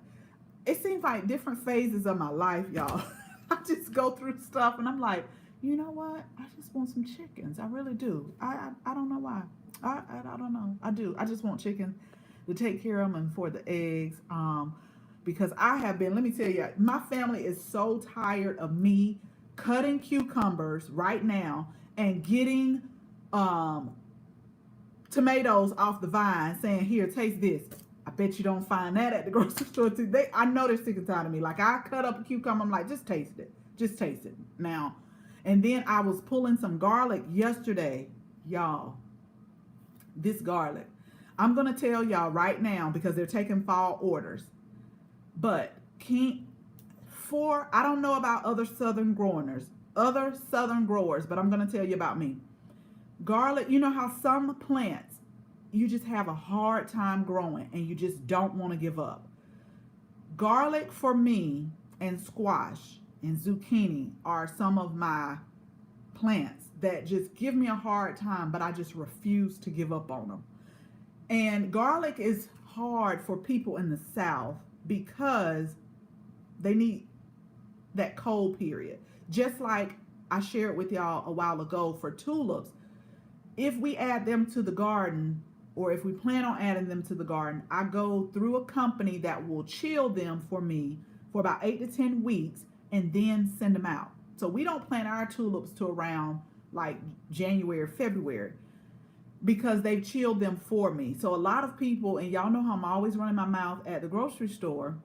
It seems like different phases of my life, y'all. I just go through stuff, and I'm like, you know what? I just want some chickens. I really do. I don't know why. I don't know. I do. I just want chickens to take care of them and for the eggs. Because I have been, let me tell you, my family is so tired of me cutting cucumbers right now and getting tomatoes off the vine saying, here, taste this. I bet you don't find that at the grocery store too. I know they're sick and tired of me. Like, I cut up a cucumber, I'm like, just taste it. Just taste it. Now, and then I was pulling some garlic yesterday. Y'all, this garlic. I'm going to tell y'all right now because they're taking fall orders. But I don't know about other southern growers, but I'm going to tell you about me. Garlic, you know how some plants, you just have a hard time growing and you just don't want to give up. Garlic for me and squash and zucchini are some of my plants that just give me a hard time, but I just refuse to give up on them. And garlic is hard for people in the South because they need that cold period. Just like I shared with y'all a while ago for tulips, if we add them to the garden, or if we plan on adding them to the garden, I go through a company that will chill them for me for about 8 to 10 weeks and then send them out. So we don't plant our tulips to around like January, February, because they've chilled them for me. So a lot of people, and y'all know how I'm always running my mouth at the grocery store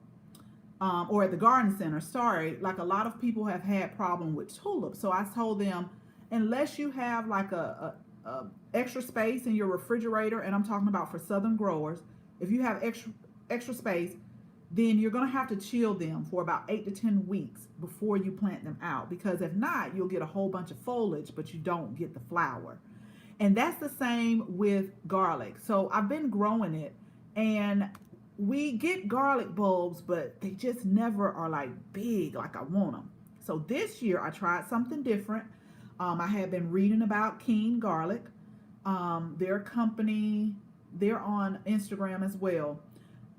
or at the garden center, like a lot of people have had problem with tulips. So I told them, unless you have like a extra space in your refrigerator, and I'm talking about for southern growers, if you have extra space, then you're going to have to chill them for about 8 to 10 weeks before you plant them out, because if not, you'll get a whole bunch of foliage, but you don't get the flower. And that's the same with garlic. So I've been growing it, and we get garlic bulbs, but they just never are like big like I want them. So this year I tried something different. I have been reading about Keen Garlic. Their company, they're on Instagram as well.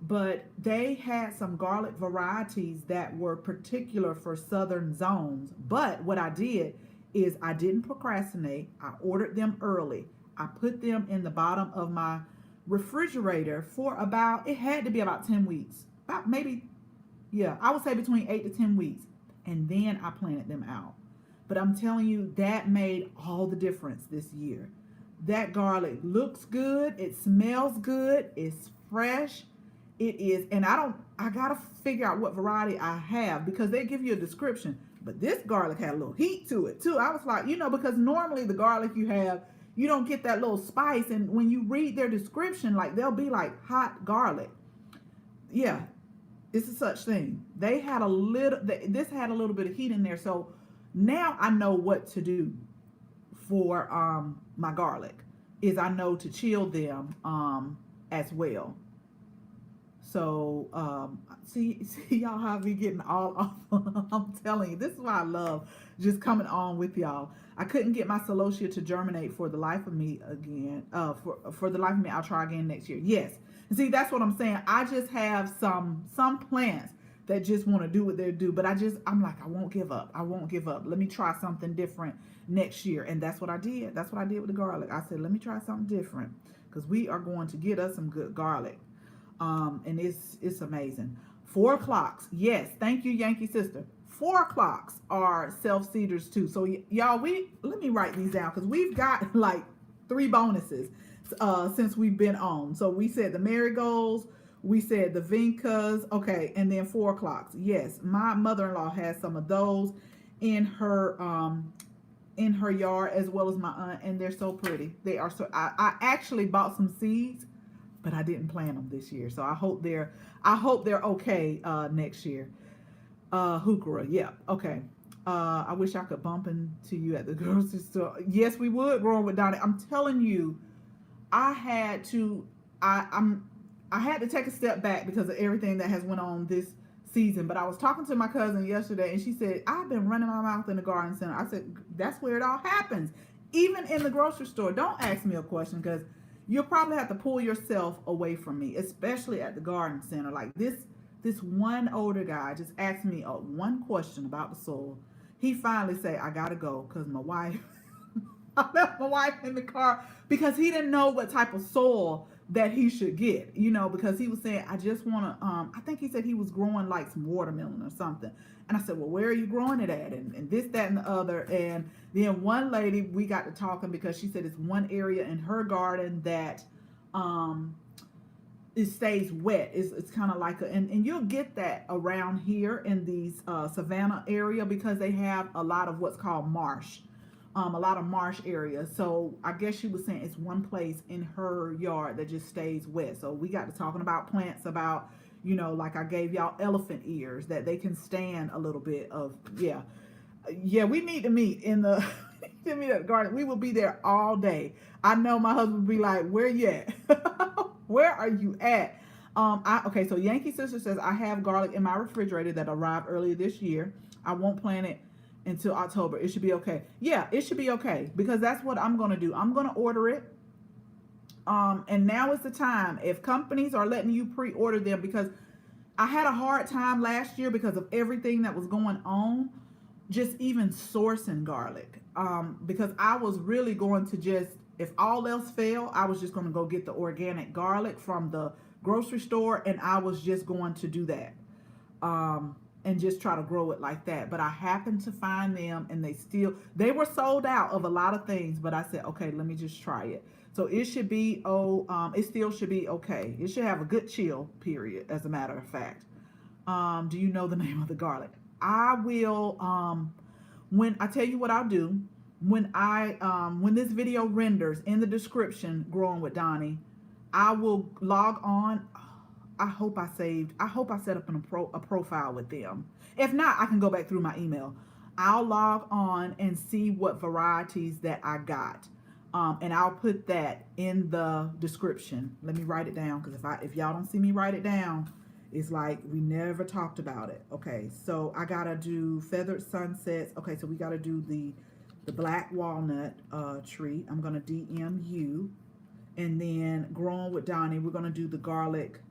But they had some garlic varieties that were particular for southern zones. But what I did is I didn't procrastinate. I ordered them early. I put them in the bottom of my refrigerator for it had to be about 10 weeks. I would say between 8 to 10 weeks. And then I planted them out. But I'm telling you, that made all the difference this year. That garlic looks good. It smells good. It's fresh. It is, and I gotta figure out what variety I have, because they give you a description. But this garlic had a little heat to it too. I was like, because normally the garlic you have, you don't get that little spice. And when you read their description, like they'll be like hot garlic. Yeah, it's a such thing. This had a little bit of heat in there. So now I know what to do for my garlic. Is I know to chill them as well. So, see y'all how we getting all off. I'm telling you, this is why I love just coming on with y'all. I couldn't get my celosia to germinate for the life of me again. For the life of me, I'll try again next year. Yes. And see, that's what I'm saying. I just have some plants that just want to do what they do. But I'm like, I won't give up. I won't give up. Let me try something different next year. And that's what I did. That's what I did with the garlic. I said, let me try something different, because we are going to get us some good garlic. And it's amazing. 4 o'clocks. Yes, thank you, Yankee Sister. 4 o'clocks are self-seeders too. So y'all, let me write these down because we've got like 3 bonuses since we've been on. So we said the Marigolds, we said the Vincas, okay, and then 4 o'clocks. Yes, my mother-in-law has some of those in her yard, as well as my aunt, and they're so pretty. They are so. I actually bought some seeds, but I didn't plant them this year, so I hope they're okay next year. Heuchera, yeah, okay. I wish I could bump into you at the grocery store. Yes, we would, growing with Donnie. I'm telling you, I had to take a step back because of everything that has went on this season. But I was talking to my cousin yesterday, and she said, I've been running my mouth in the garden center. I said, that's where it all happens. Even in the grocery store. Don't ask me a question because you'll probably have to pull yourself away from me, especially at the garden center. Like this one older guy just asked me one question about the soil. He finally said, I gotta go because my wife, I left my wife in the car because he didn't know what type of soil that he should get, because he was saying, I just want to, I think he said he was growing like some watermelon or something. And I said, well, where are you growing it at? And this, that, and the other. And then one lady, we got to talking because she said it's one area in her garden that it stays wet. It's kind of like and you'll get that around here in these Savannah area because they have a lot of what's called marsh. A lot of marsh areas. So I guess she was saying it's one place in her yard that just stays wet. So we got to talking about plants, about, like I gave y'all elephant ears that they can stand a little bit of. Yeah, we need to meet in the to meet at the garden. We will be there all day. I know my husband will be like, where you at? Where are you at? Okay, so Yankee Sister says, I have garlic in my refrigerator that arrived earlier this year. I won't plant it until October. It should be okay. Yeah, it should be okay because that's what I'm going to do. I'm going to order it. And now is the time. If companies are letting you pre-order them, because I had a hard time last year because of everything that was going on, just even sourcing garlic. Because I was really going to just, if all else failed, I was just going to go get the organic garlic from the grocery store, and I was just going to do that. And just try to grow it like that. But I happened to find them, and they were sold out of a lot of things, but I said, okay, let me just try it. So it should be, it still should be okay. It should have a good chill period, as a matter of fact. Do you know the name of the garlic? I will, when I tell you what I'll do, when this video renders in the description, Growing with Donnie, I will log on. I hope I set up a profile with them. If not, I can go back through my email. I'll log on and see what varieties that I got. And I'll put that in the description. Let me write it down, because if y'all don't see me write it down, it's like we never talked about it. Okay, so I gotta do feathered sunsets. Okay, so we gotta do the black walnut tree. I'm gonna DM you. And then Growing with Donnie, we're gonna do the garlic.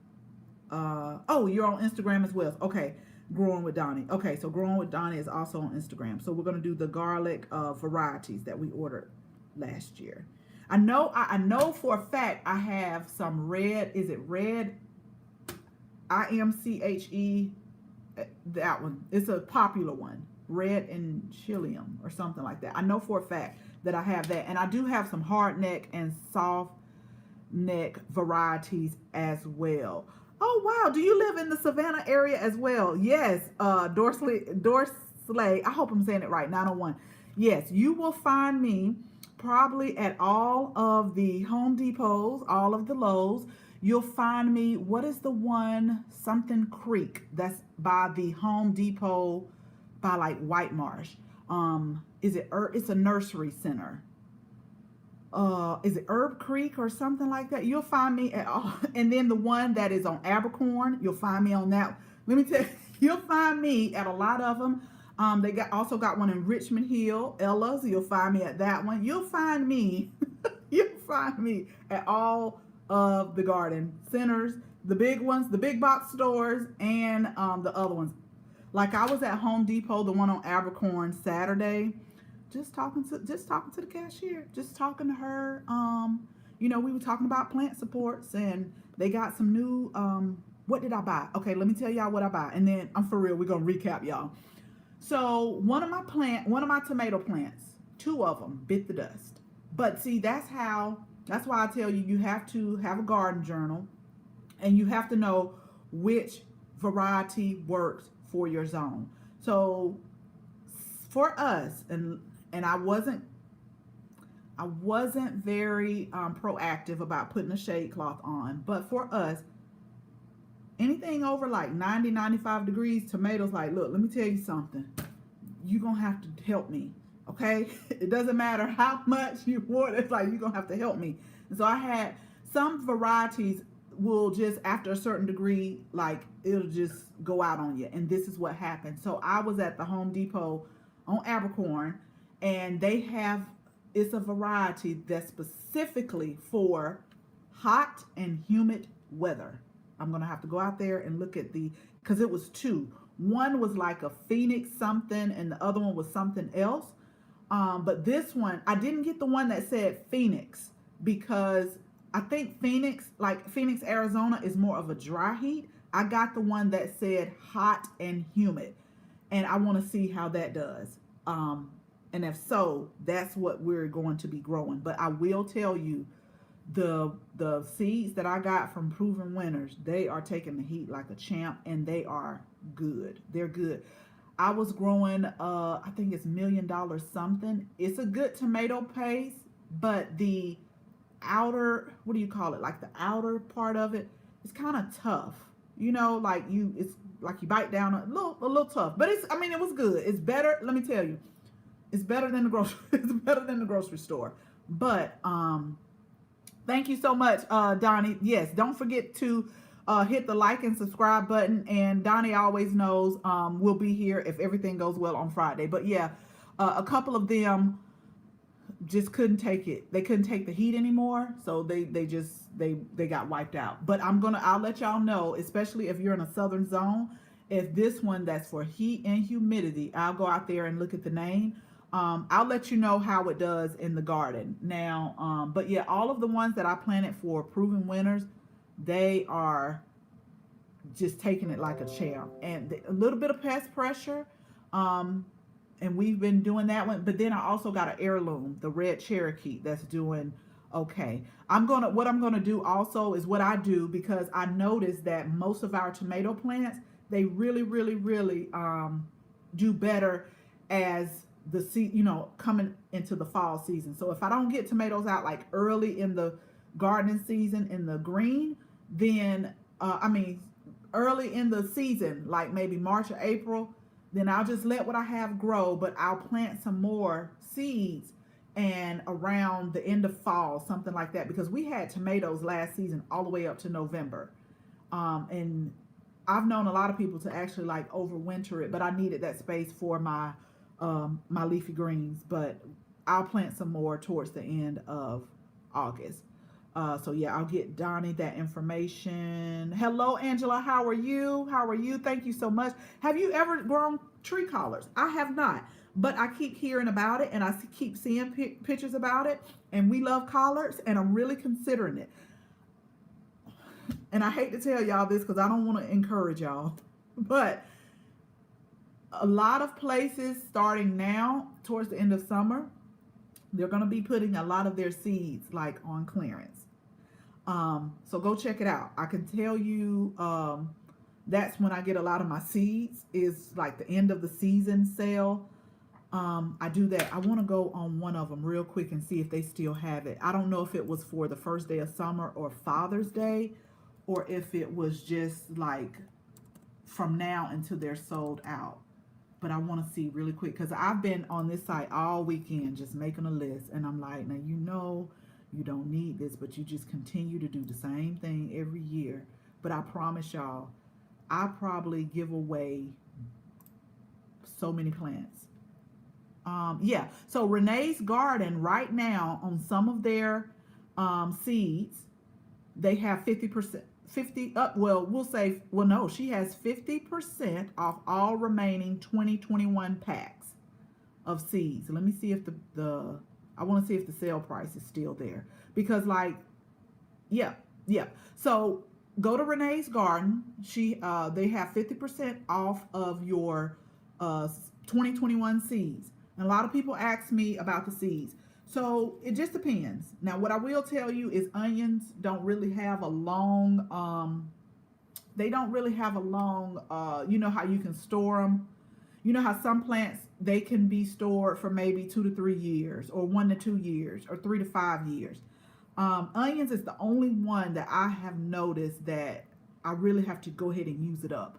Oh, you're on Instagram as well. Okay, Growing with Donnie. Okay, so Growing with Donnie is also on Instagram. So we're gonna do the garlic varieties that we ordered last year. I know for a fact I have some red. Is it red? IMCHE. That one. It's a popular one. Red and Chilium or something like that. I know for a fact that I have that, and I do have some hard neck and soft neck varieties as well. Oh, wow. Do you live in the Savannah area as well? Yes. Dorsley. I hope I'm saying it right. 901. Yes, you will find me probably at all of the Home Depots, all of the Lowe's. You'll find me. What is the one? Something Creek. That's by the Home Depot by like White Marsh. It's a nursery center. Is it Herb Creek or something like that? You'll find me at all. And then the one that is on Abercorn, you'll find me on that. Let me tell you, you'll find me at a lot of them. They also got one in Richmond Hill, Ella's. You'll find me at that one. You'll find me at all of the garden centers, the big ones, the big box stores, and the other ones. Like I was at Home Depot, the one on Abercorn Saturday. Just talking to the cashier, just talking to her. We were talking about plant supports, and they got some new What did I buy? Okay, let me tell y'all what I buy, and then I'm for real. We're gonna recap, y'all. So one of my tomato plants, two of them bit the dust. But see, that's why I tell you have to have a garden journal, and you have to know which variety works for your zone. So for us, and I wasn't very proactive about putting a shade cloth on, but for us, anything over like 90, 95 degrees, tomatoes, like, look, let me tell you something. You're going to have to help me, okay? It doesn't matter how much you want. It's like, you're going to have to help me. And so I had some varieties will just, after a certain degree, like, it'll just go out on you. And this is what happened. So I was at the Home Depot on Abercorn, and it's a variety that's specifically for hot and humid weather. I'm going to have to go out there and look at because it was two. One was like a Phoenix something, and the other one was something else. But this one, I didn't get the one that said Phoenix, because I think Phoenix, Arizona, is more of a dry heat. I got the one that said hot and humid, and I want to see how that does. And if so, that's what we're going to be growing. But I will tell you, the seeds that I got from Proven Winners, they are taking the heat like a champ, and they are good. They're good. I was growing, I think it's $1 million something. It's a good tomato paste, but the outer, what do you call it? Like the outer part of it is kind of tough. You know, like it's like you bite down a little tough. But it was good. It's better. Let me tell you, it's better than the grocery store. But thank you so much, Donnie. Yes, don't forget to hit the like and subscribe button. And Donnie always knows we'll be here if everything goes well on Friday. But yeah, a couple of them just couldn't take it. They couldn't take the heat anymore, so they got wiped out. But I'll let y'all know, especially if you're in a southern zone, if this one that's for heat and humidity, I'll go out there and look at the name. I'll let you know how it does in the garden now. But yeah, all of the ones that I planted for Proven Winners, they are just taking it like a champ. And a little bit of pest pressure, and we've been doing that one. But then I also got an heirloom, the Red Cherokee, that's doing okay. What I'm gonna do also is what I do, because I noticed that most of our tomato plants, they really do better as coming into the fall season. So if I don't get tomatoes out like early in the gardening season in the green, then early in the season, like maybe March or April, then I'll just let what I have grow, but I'll plant some more seeds and around the end of fall, something like that, because we had tomatoes last season all the way up to November. And I've known a lot of people to actually like overwinter it, but I needed that space for my leafy greens. But I'll plant some more towards the end of August. So yeah, I'll get Donnie that information. Hello, Angela. How are you? Thank you so much. Have you ever grown tree collards? I have not, but I keep hearing about it, and I keep seeing pictures about it, and we love collards, and I'm really considering it. And I hate to tell y'all this because I don't want to encourage y'all, but a lot of places starting now towards the end of summer, they're going to be putting a lot of their seeds like on clearance. So go check it out. I can tell you that's when I get a lot of my seeds, is like the end of the season sale. I do that. I want to go on one of them real quick and see if they still have it. I don't know if it was for the first day of summer or Father's Day, or if it was just like from now until they're sold out. But I want to see really quick, because I've been on this site all weekend just making a list, and I'm like, now you don't need this, but you just continue to do the same thing every year. But I promise y'all, I probably give away so many plants. Yeah, so Renee's Garden right now, on some of their seeds, they have 50%. She has 50% off all remaining 2021 packs of seeds. Let me see if I want to see if the sale price is still there, because yeah. So go to Renee's Garden. They have 50% off of your 2021 seeds. And a lot of people ask me about the seeds. So it just depends. Now, what I will tell you is onions don't really have a long, they don't really have a long, you know how you can store them. You know how some plants, they can be stored for maybe 2 to 3 years, or 1 to 2 years, or 3 to 5 years. Onions is the only one that I have noticed that I really have to go ahead and use it up.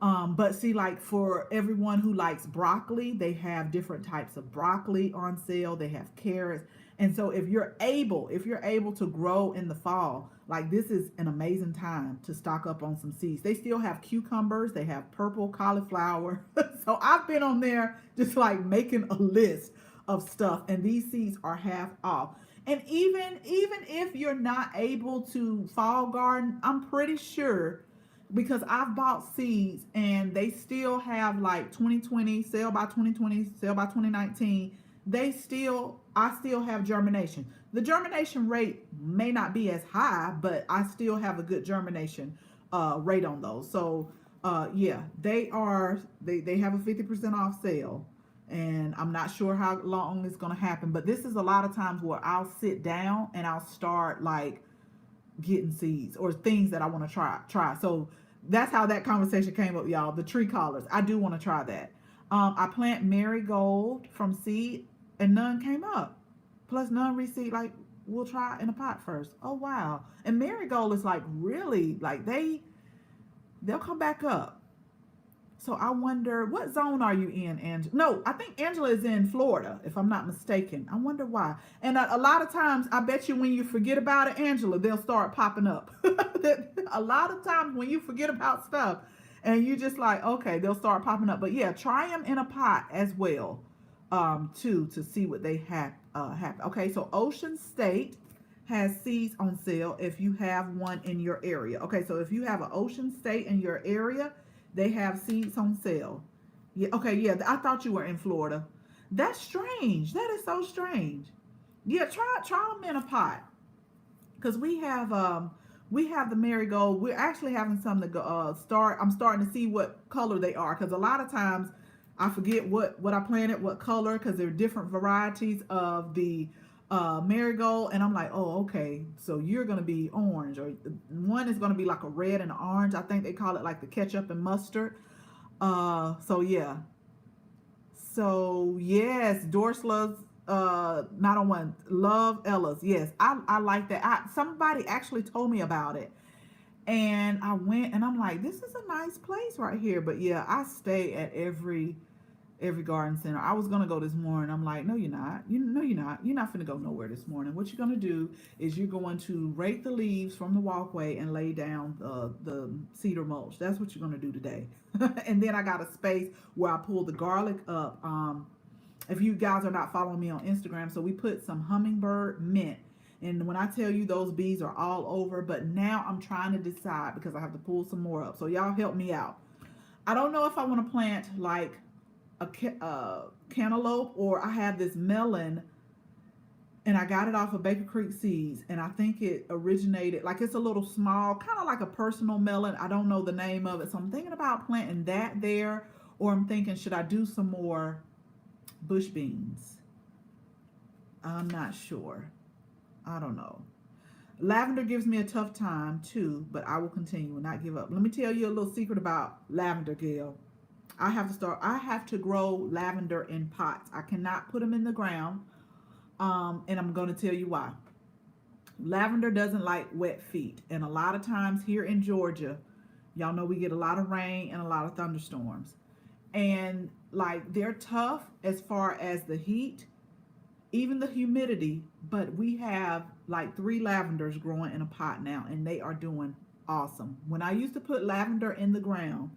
But see, like for everyone who likes broccoli, they have different types of broccoli on sale. They have carrots. And so if you're able to grow in the fall, like this is an amazing time to stock up on some seeds. They still have cucumbers. They have purple cauliflower. So I've been on there just like making a list of stuff, and these seeds are half off. And even if you're not able to fall garden, I'm pretty sure, because I've bought seeds and they still have like 2020, sale by 2020, sale by 2019. I still have germination. The germination rate may not be as high, but I still have a good germination rate on those. So yeah, they have a 50% off sale. And I'm not sure how long it's going to happen, but this is a lot of times where I'll sit down and I'll start like getting seeds or things that I want to try. So that's how that conversation came up, y'all. The tree collars, I do want to try that. I plant Marigold from seed and none came up. Plus none reseed. Like, we'll try in a pot first. Oh wow. And Marigold is like really like they'll come back up. So I wonder, what zone are you in, Angela? No, I think Angela is in Florida, if I'm not mistaken. I wonder why. And a lot of times, I bet you when you forget about it, Angela, they'll start popping up. A lot of times when you forget about stuff and you just like, okay, they'll start popping up. But yeah, try them in a pot as well, too, to see what they have happen. Okay, so Ocean State has seeds on sale if you have one in your area. Okay, so if you have an Ocean State in your area, they have seeds on sale. Yeah, okay, yeah, I thought you were in Florida. That's strange. That is so strange. Yeah, try them in a pot. Because we have the marigold. We're actually having some to go start. I'm starting to see what color they are, because a lot of times I forget what I planted, what color, because there are different varieties of the marigold, and I'm like, oh, okay, so you're gonna be orange, or one is gonna be like a red and orange. I think they call it like the ketchup and mustard. So yeah. So yes, Dorsla's not on one. Love Ella's. Yes, I like that. Somebody actually told me about it, and I went and I'm like, this is a nice place right here. But yeah, I stay at every garden center. I was gonna go this morning. I'm like, no, you're not. You're not. You're not finna go nowhere this morning. What you're gonna do is you're going to rake the leaves from the walkway and lay down the cedar mulch. That's what you're gonna do today. And then I got a space where I pull the garlic up. If you guys are not following me on Instagram, so we put some hummingbird mint. And when I tell you those bees are all over, but now I'm trying to decide because I have to pull some more up. So y'all help me out. I don't know if I want to plant like a cantaloupe, or I have this melon and I got it off of Baker Creek Seeds, and I think it originated, like it's a little small, kind of like a personal melon. I don't know the name of it, so I'm thinking about planting that there, or I'm thinking, should I do some more bush beans? I'm not sure. I don't know. Lavender gives me a tough time too, but I will continue and not give up. Let me tell you a little secret about lavender, Gail. I have to grow lavender in pots. I cannot put them in the ground. And I'm going to tell you why. Lavender doesn't like wet feet. And a lot of times here in Georgia, y'all know we get a lot of rain and a lot of thunderstorms. And like they're tough as far as the heat, even the humidity, but we have like 3 lavenders growing in a pot now, and they are doing awesome. When I used to put lavender in the ground,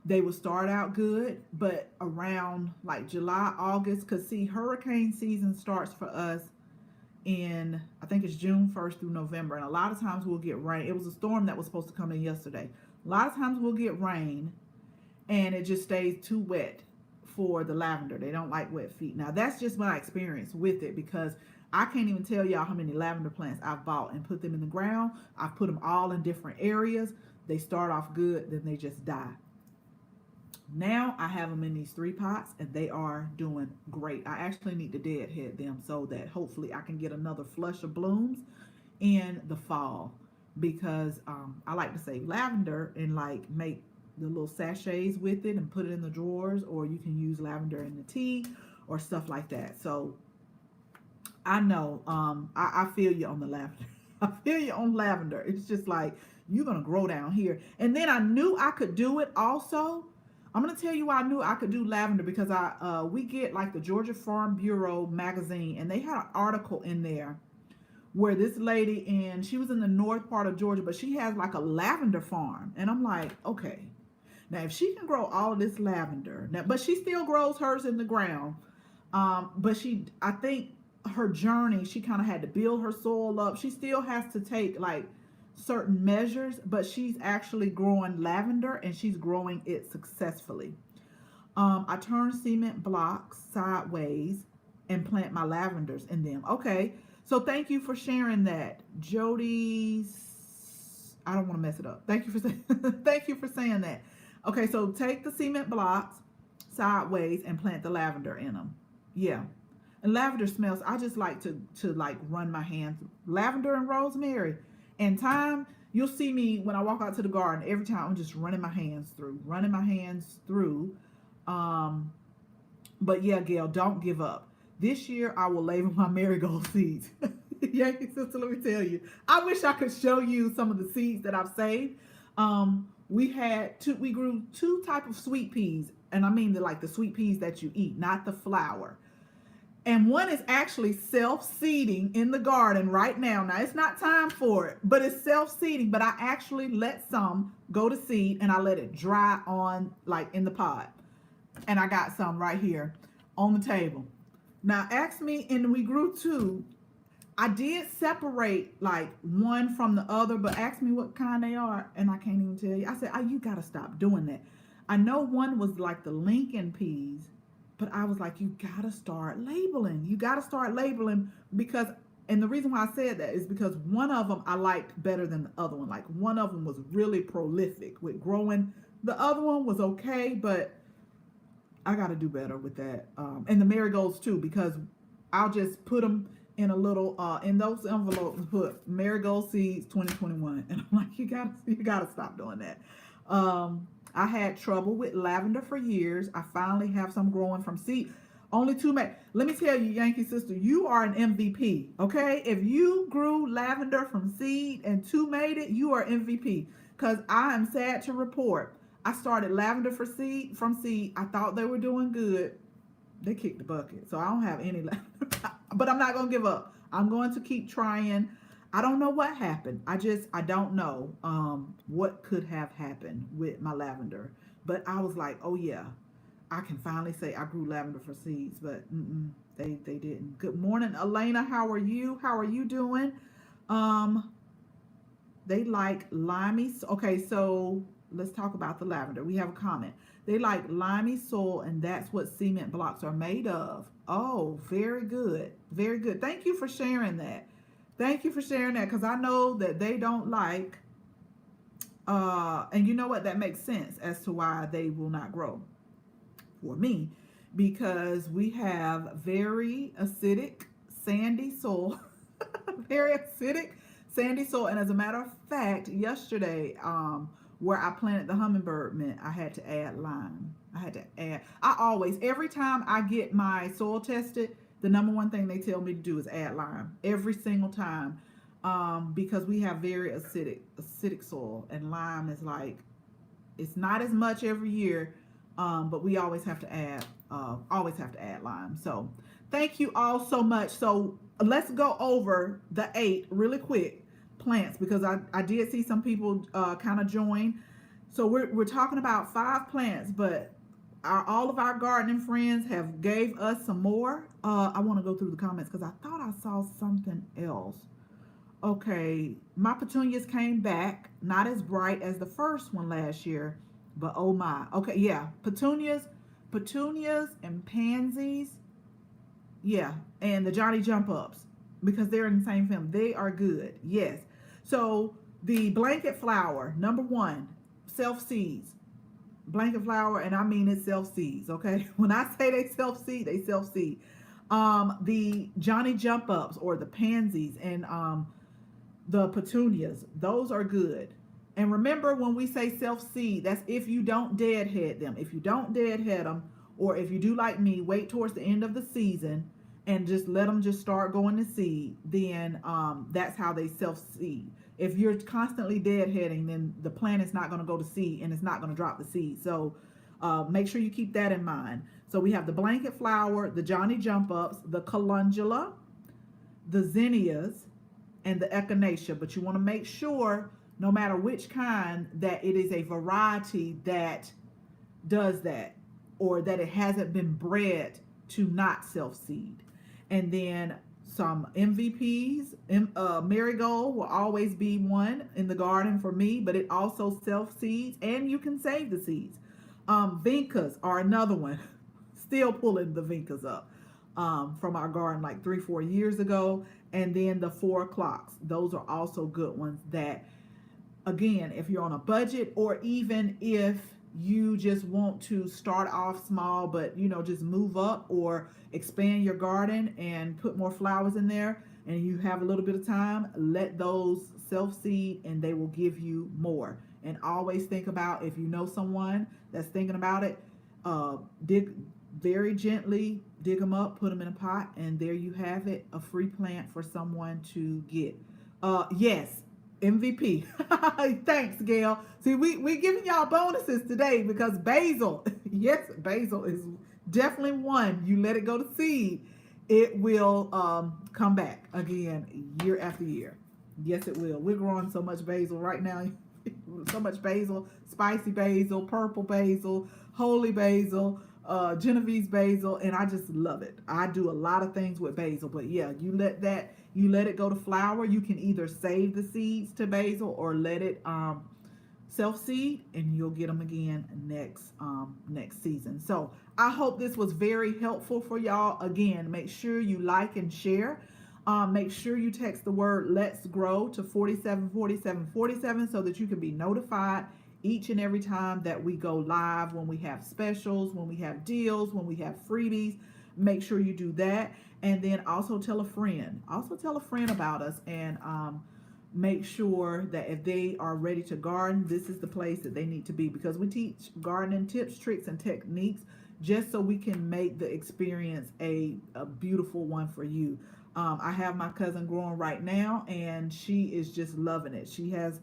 they would start out good, but around like July, August, because see, hurricane season starts for us in, I think it's June 1st through November, and a lot of times we'll get rain. It was a storm that was supposed to come in yesterday. A lot of times we'll get rain, and it just stays too wet for the lavender. They don't like wet feet. Now, that's just my experience with it, because I can't even tell y'all how many lavender plants I've bought and put them in the ground. I've put them all in different areas. They start off good, then they just die. Now I have them in these 3 pots and they are doing great. I actually need to deadhead them so that hopefully I can get another flush of blooms in the fall, because I like to save lavender and like make the little sachets with it and put it in the drawers, or you can use lavender in the tea or stuff like that. So I know I feel you on the lavender. I feel you on lavender. It's just like you're gonna grow down here. And then I knew I could do it also. I'm gonna tell you why I knew I could do lavender, because we get like the Georgia Farm Bureau magazine, and they had an article in there where this lady, and she was in the north part of Georgia, but she has like a lavender farm. And I'm like, okay, now if she can grow all of this lavender, now, but she still grows hers in the ground. But I think her journey, she kind of had to build her soil up. She still has to take like certain measures, but she's actually growing lavender and she's growing it successfully. I turn cement blocks sideways and plant my lavenders in them. Okay, so thank you for sharing that, Jody's. I don't want to mess it up. Thank you for saying thank you for saying that. Okay, so take the cement blocks sideways and plant the lavender in them. Yeah, and lavender smells. I just like to like run my hands through lavender and rosemary. And thyme, you'll see me when I walk out to the garden. Every time I'm just running my hands through. But yeah, Gail, don't give up. This year I will label my marigold seeds. Yankee sister, let me tell you, I wish I could show you some of the seeds that I've saved. We grew 2 types of sweet peas, and I mean the sweet peas that you eat, not the flour. And one is actually self-seeding in the garden right now. Now, it's not time for it, but it's self-seeding. But I actually let some go to seed, and I let it dry on, like, in the pot. And I got some right here on the table. Now, ask me, and we grew 2. I did separate, like, one from the other, but ask me what kind they are, and I can't even tell you. I said, oh, you got to stop doing that. I know one was, like, the Lincoln peas. But I was like, you got to start labeling. You got to start labeling, because, and the reason why I said that is because one of them I liked better than the other one. Like, one of them was really prolific with growing. The other one was okay, but I got to do better with that. And the marigolds too, because I'll just put them in a little, in those envelopes, put marigold seeds 2021. And I'm like, you got to stop doing that. I had trouble with lavender for years. I finally have some growing from seed. Only 2 made. Let me tell you, Yankee sister, you are an MVP, okay? If you grew lavender from seed and 2 made it, you are MVP. Because I am sad to report, I started lavender from seed. I thought they were doing good. They kicked the bucket, so I don't have any lavender. But I'm not going to give up. I'm going to keep trying. I don't know what happened. I don't know what could have happened with my lavender. But I was like, oh yeah, I can finally say I grew lavender for seeds. But they didn't. Good morning, Elena. How are you? How are you doing? They like limey. Okay, so let's talk about the lavender. We have a comment. They like limey soil, and that's what cement blocks are made of. Oh, very good. Very good. Thank you for sharing that. Thank you for sharing that, because I know that they don't like, and you know what, that makes sense as to why they will not grow for me, because we have very acidic, sandy soil, very acidic, sandy soil. And as a matter of fact, yesterday, where I planted the hummingbird mint, I had to add lime. Every time I get my soil tested, the number one thing they tell me to do is add lime every single time, because we have very acidic soil, and lime is like, it's not as much every year, but we always have to add lime. So thank you all so much. So let's go over the 8 really quick plants, because I did see some people kind of join. So we're talking about 5 plants, but all of our gardening friends have gave us some more. I want to go through the comments because I thought I saw something else. Okay, my petunias came back, not as bright as the first one last year, but oh my. Okay, yeah, petunias and pansies. Yeah, and the Johnny jump ups. because they're in the same family. They are good. Yes. So the blanket flower, number one, self seeds. Blanket flower, and I mean it self seeds. Okay. When I say they self seed, they self seed. The Johnny jump ups or the pansies and the petunias, those are good. And remember, when we say self seed, that's if you don't deadhead them. If you don't deadhead them, or if you do like me, wait towards the end of the season and just let them just start going to seed, then that's how they self seed. If you're constantly deadheading, then the plant is not going to go to seed and it's not going to drop the seed. So make sure you keep that in mind. So we have the blanket flower, the Johnny jump ups, the calendula, the zinnias, and the echinacea. But you want to make sure, no matter which kind, that it is a variety that does that, or that it hasn't been bred to not self-seed. And then some MVPs. Marigold will always be one in the garden for me, but it also self-seeds, and you can save the seeds. Vincas are another one. Still pulling the Vincas up from our garden like 3-4 years ago. And then the 4 o'clocks. Those are also good ones that, again, if you're on a budget, or even if you just want to start off small, but just move up or expand your garden and put more flowers in there, and you have a little bit of time, let those self-seed and they will give you more. And always think about, if you know someone that's thinking about it, dig very gently, dig them up, put them in a pot, and there you have it, a free plant for someone to get. Yes, MVP. Thanks, Gail. See, we giving y'all bonuses today because basil, yes, basil is definitely one. You let it go to seed, it will come back again year after year. Yes, it will. We're growing so much basil right now. So much basil, spicy basil, purple basil, holy basil, Genovese basil, and I just love it. I do a lot of things with basil, but yeah, you let it go to flower. You can either save the seeds to basil or let it self seed, and you'll get them again next season. So I hope this was very helpful for y'all. Again, make sure you like and share. Make sure you text the word "Let's Grow" to 474747 so that you can be notified each and every time that we go live, when we have specials, when we have deals, when we have freebies. Make sure you do that. And then also tell a friend. Also tell a friend about us, and make sure that if they are ready to garden, this is the place that they need to be, because we teach gardening tips, tricks, and techniques just so we can make the experience a beautiful one for you. I have my cousin growing right now, and she is just loving it. She has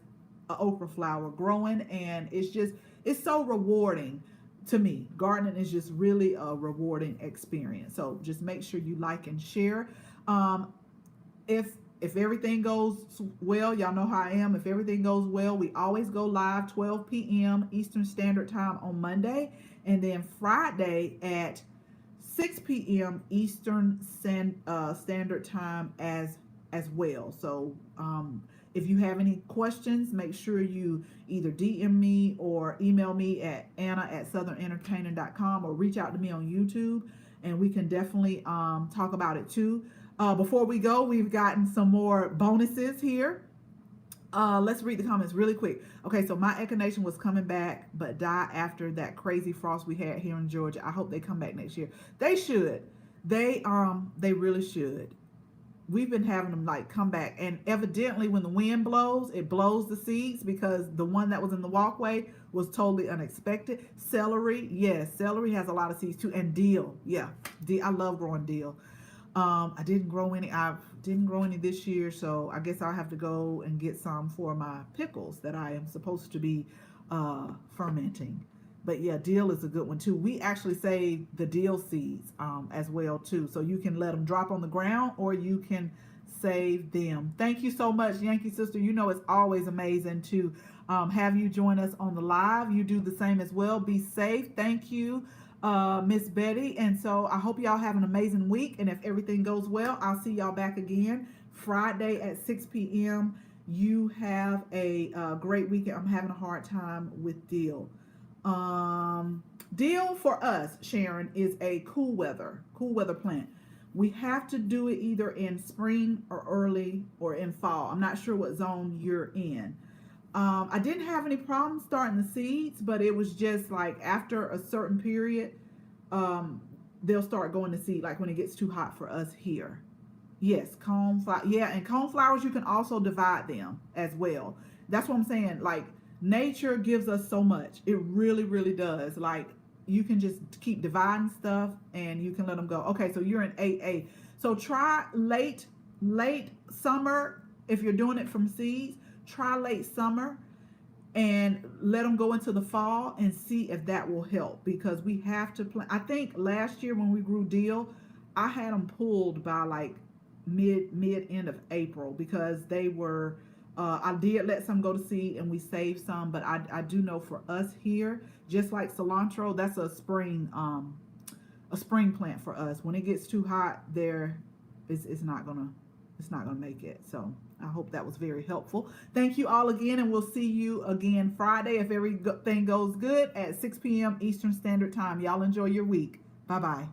an okra flower growing, and it's so rewarding to me. Gardening is just really a rewarding experience. So just make sure you like and share. If everything goes well, y'all know how I am. If everything goes well, we always go live 12 p.m. Eastern Standard Time on Monday, and then Friday at 6 p.m. Eastern Standard Time as well. So if you have any questions, make sure you either DM me or email me at anna@southernentertainer.com, or reach out to me on YouTube, and we can definitely talk about it too. Before we go, we've gotten some more bonuses here. Let's read the comments really quick. Okay, so my echinacea was coming back but died after that crazy frost we had here in Georgia. I hope they come back next year. They should. They really should. We've been having them like come back, and evidently when the wind blows, it blows the seeds, because the one that was in the walkway was totally unexpected. Celery, yes, celery has a lot of seeds too, and dill. Yeah, I love growing dill. I didn't grow any this year, so I guess I'll have to go and get some for my pickles that I am supposed to be fermenting. But yeah, dill is a good one too. We actually save the dill seeds as well too, so you can let them drop on the ground, or you can save them. Thank you so much, Yankee Sister. You know it's always amazing to have you join us on the live. You do the same as well. Be safe. Thank you, Miss Betty. And so I hope y'all have an amazing week, and if everything goes well, I'll see y'all back again Friday at 6 p.m. You have a great weekend. I'm having a hard time with dill. Dill for us, Sharon, is a cool weather plant. We have to do it either in spring or early or in fall. I'm not sure what zone you're in. I didn't have any problems starting the seeds, but it was just like after a certain period, they'll start going to seed, like when it gets too hot for us here. Yes, coneflower. Yeah, and coneflowers, you can also divide them as well. That's what I'm saying. Like, nature gives us so much. It really, really does. Like, you can just keep dividing stuff and you can let them go. Okay, so you're in 8A. So try late summer. If you're doing it from seeds, try late summer and let them go into the fall and see if that will help, because we have to plant. I think last year when we grew dill, I had them pulled by like mid end of April, because they were I did let some go to seed and we saved some, but I do know for us here, just like cilantro, that's a spring plant for us. When it gets too hot there, it's not gonna make it. So I hope that was very helpful. Thank you all again, and we'll see you again Friday if everything goes good at 6 p.m. Eastern Standard Time. Y'all enjoy your week. Bye bye.